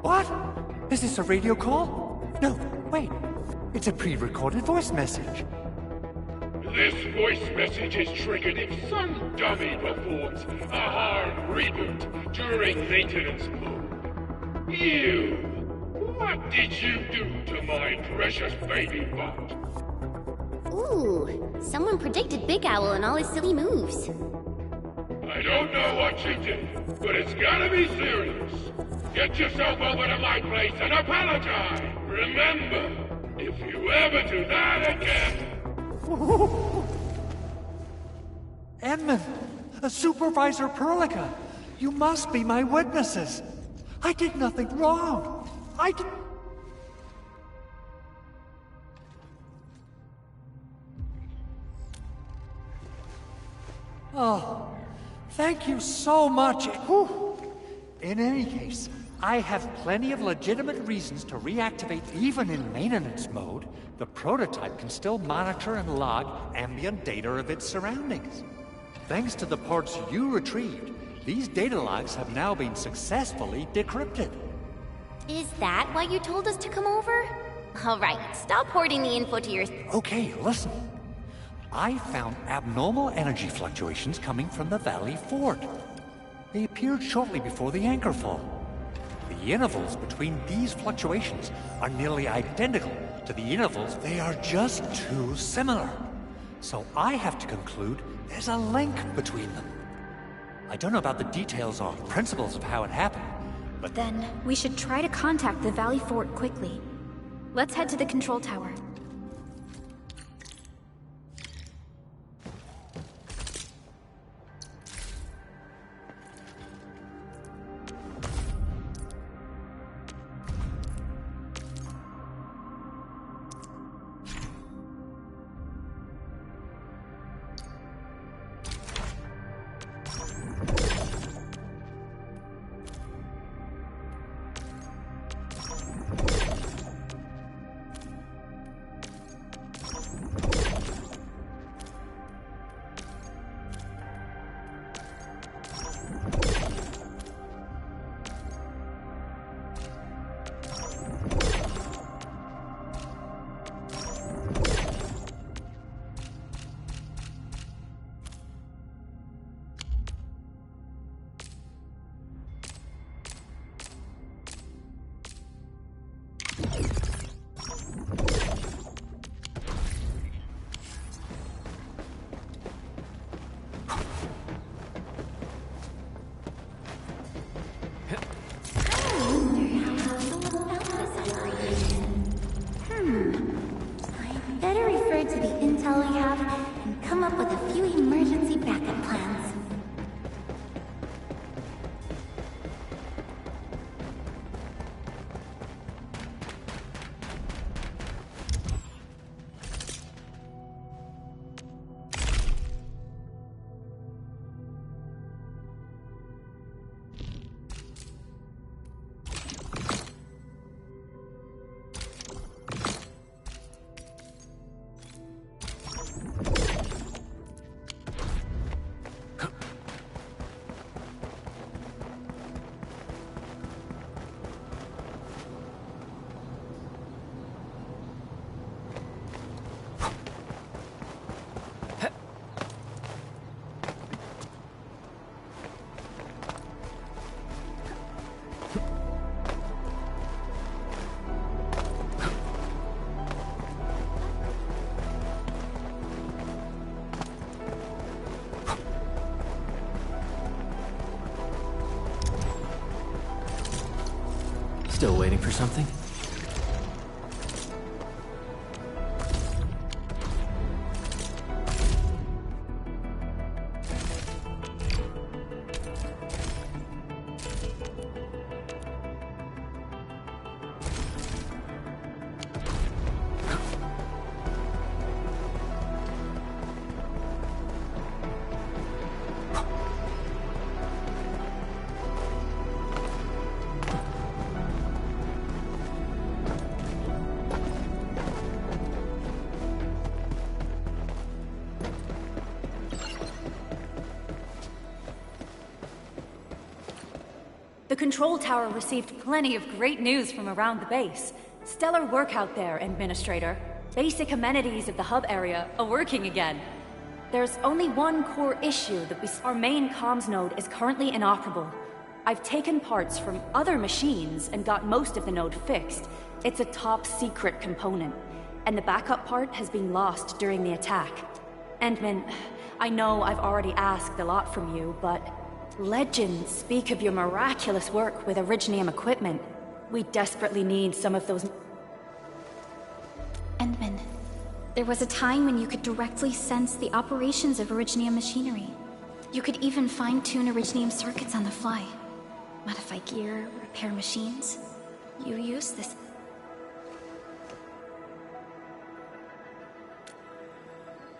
What? Is this a radio call? No, wait. It's a pre-recorded voice message. This voice message is triggered if some dummy performs a hard reboot during maintenance mode. You! What did you do to my precious baby bot? Ooh, someone predicted Big Owl and all his silly moves. I don't know what you did, but it's gotta be serious. Get yourself over to my place and apologize! Remember, if you ever do that again... Edmund! Supervisor Perlica! You must be my witnesses! I did nothing wrong! I did... Oh, thank you so much. Whew. In any case, I have plenty of legitimate reasons to reactivate even in maintenance mode. The prototype can still monitor and log ambient data of its surroundings. Thanks to the parts you retrieved, these data logs have now been successfully decrypted. Is that why you told us to come over? Alright, stop hoarding the info to your... Okay, listen. I found abnormal energy fluctuations coming from the Valley Fort. They appeared shortly before the anchor fall. The intervals between these fluctuations are nearly identical to the intervals. They are just too similar. So I have to conclude there's a link between them. I don't know about the details or principles of how it happened, but... Then we should try to contact the Valley Fort quickly. Let's head to the control tower. Better refer to the intel we have and come up with a few emergency backup plans. Still waiting for something? control tower received plenty of great news from around the base. Stellar work out there, Administrator. Basic amenities of the hub area are working again. There's only one core issue that our main comms node is currently inoperable. I've taken parts from other machines and got most of the node fixed. It's a top secret component, and the backup part has been lost during the attack. Endman, I know I've already asked a lot from you, but legends speak of your miraculous work with Originium equipment. We desperately need some of those... Endman, there was a time when you could directly sense the operations of Originium machinery. You could even fine-tune Originium circuits on the fly. Modify gear, repair machines. You use this...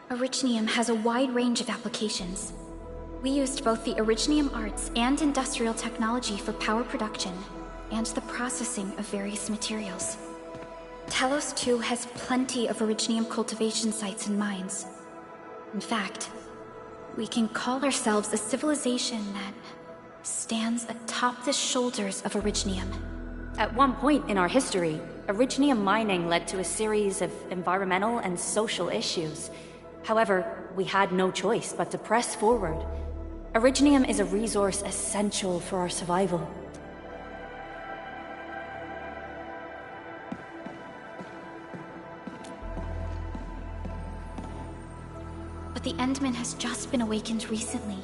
Originium has a wide range of applications. We used both the Originium arts and industrial technology for power production, and the processing of various materials. Telos, too, has plenty of Originium cultivation sites and mines. In fact, we can call ourselves a civilization that stands atop the shoulders of Originium. At one point in our history, Originium mining led to a series of environmental and social issues. However, we had no choice but to press forward. Originium is a resource essential for our survival. But the Endman has just been awakened recently,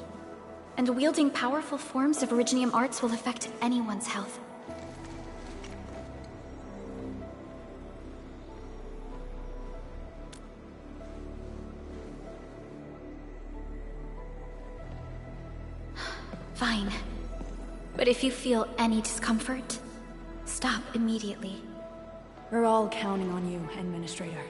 and wielding powerful forms of Originium arts will affect anyone's health. Fine. But if you feel any discomfort, stop immediately. We're all counting on you, Administrator.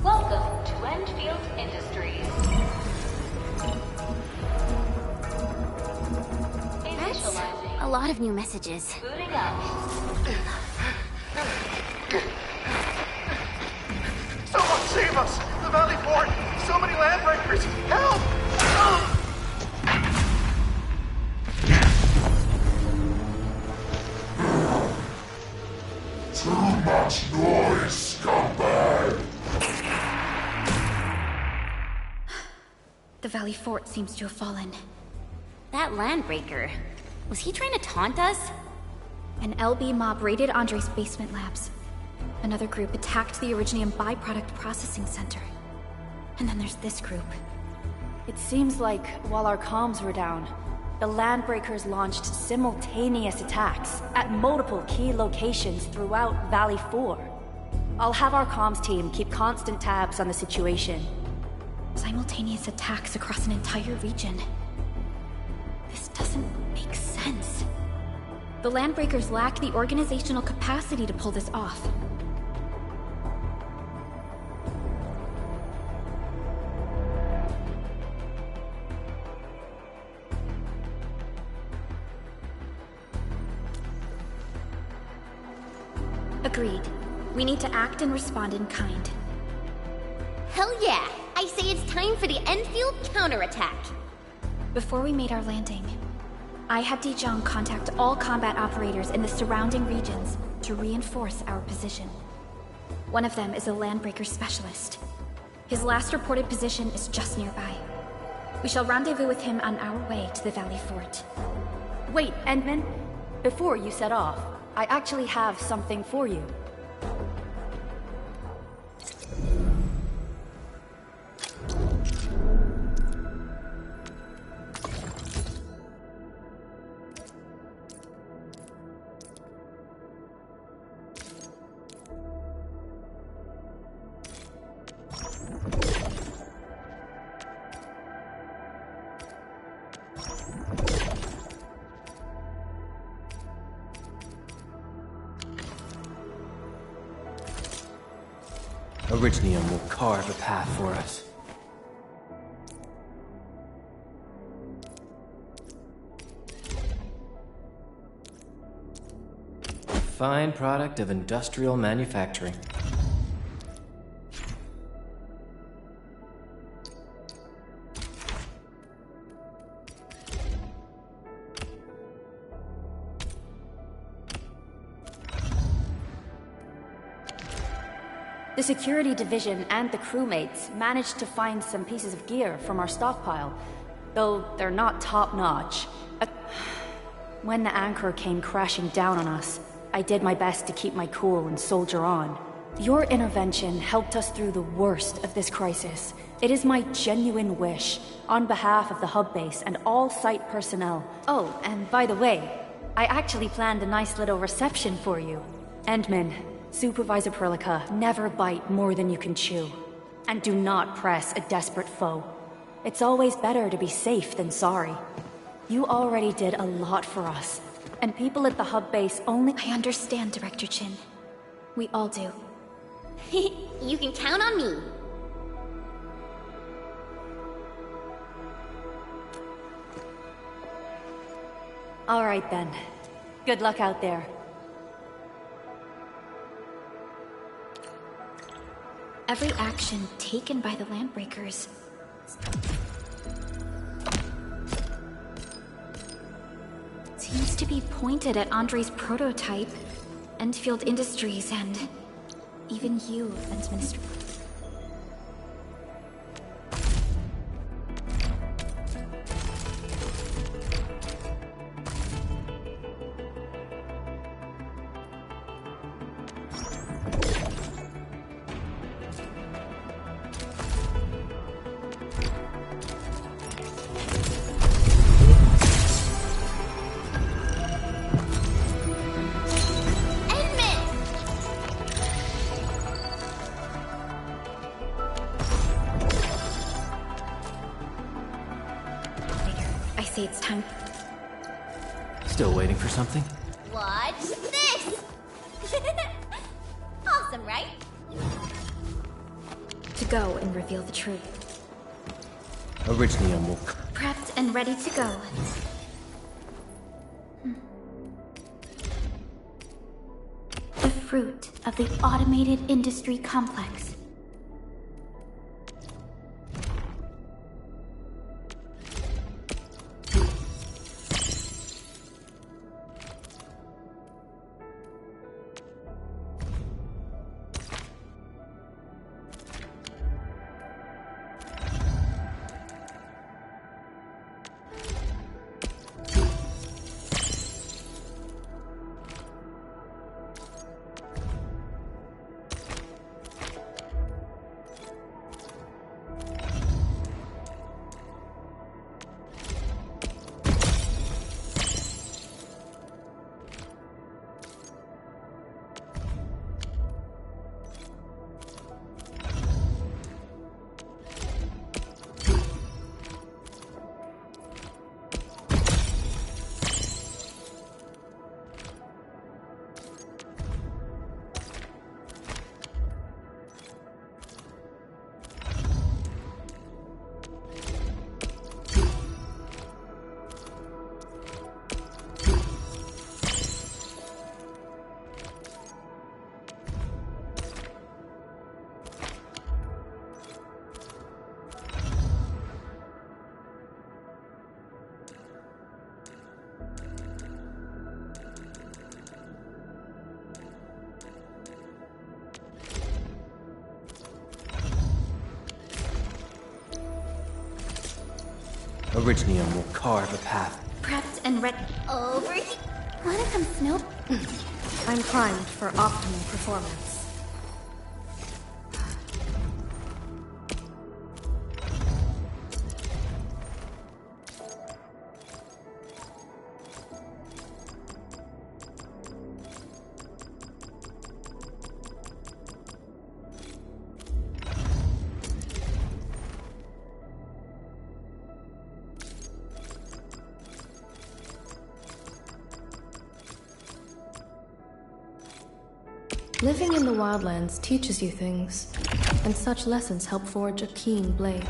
Welcome to Endfield Industries. Initializing. A lot of new messages. Booting up. Someone save us! The Valley Fort! So many landbreakers! Help! Too much noise, scumbag! The Valley Fort seems to have fallen. That landbreaker, was he trying to taunt us? An LB mob raided Andre's basement labs. Another group attacked the Originium byproduct processing center. And then there's this group. It seems like while our comms were down, the Landbreakers launched simultaneous attacks at multiple key locations throughout Valley 4. I'll have our comms team keep constant tabs on the situation. Simultaneous attacks across an entire region. This doesn't make sense. The Landbreakers lack the organizational capacity to pull this off. Agreed. We need to act and respond in kind. Hell yeah! I say it's time for the Endfield counterattack! Before we made our landing, I had Dijong contact all combat operators in the surrounding regions to reinforce our position. One of them is a landbreaker specialist. His last reported position is just nearby. We shall rendezvous with him on our way to the Valley Fort. Wait, Endman. Before you set off, I actually have something for you. Originium will carve a path for us. Fine product of industrial manufacturing. The security division and the crewmates managed to find some pieces of gear from our stockpile, though they're not top-notch. When the anchor came crashing down on us, I did my best to keep my cool and soldier on. Your intervention helped us through the worst of this crisis. It is my genuine wish, on behalf of the hub base and all site personnel. Oh, and by the way, I actually planned a nice little reception for you. Endman, Supervisor Perlica, never bite more than you can chew. And do not press a desperate foe. It's always better to be safe than sorry. You already did a lot for us, and people at the hub base only— I understand, Director Chin. We all do. You can count on me. All right then. Good luck out there. Every action taken by the Landbreakers seems to be pointed at Andre's prototype, Endfield Industries, and even you, Defense Minister. It's time. Still waiting for something? Watch this! Awesome, right? To go and reveal the truth. Originium will... Prepped and ready to go. The fruit of the automated industry complex. Originium will carve a path. Prepped and ready. Over here. Wanna come snoop? I'm primed for optimal performance. Living in the wildlands teaches you things, and such lessons help forge a keen blade.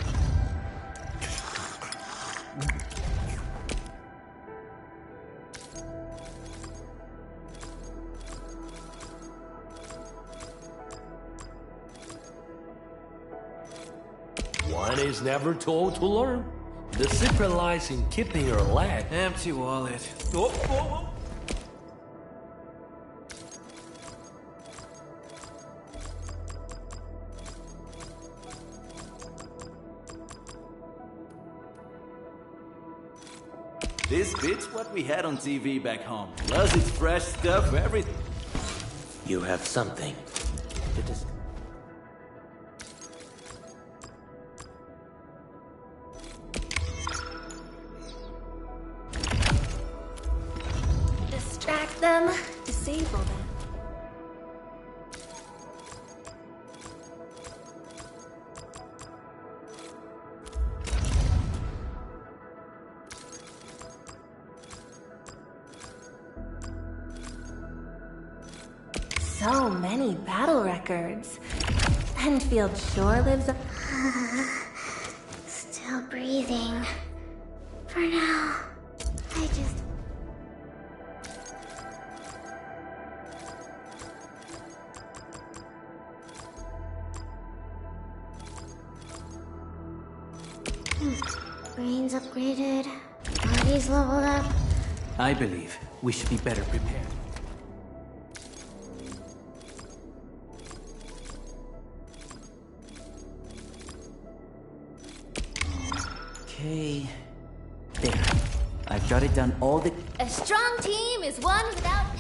One is never told to learn. The secret lies in keeping your leg. Empty wallet. Oh, oh, oh. This bit's what we had on TV back home. Plus it's fresh stuff, everything. You have something. Distract them, disable them. So many battle records. Endfield sure lives up. Still breathing. For now. I just... Brains upgraded. Body's leveled up. I believe we should be better prepared. Okay. There. I've jotted down all the... A strong team is one without...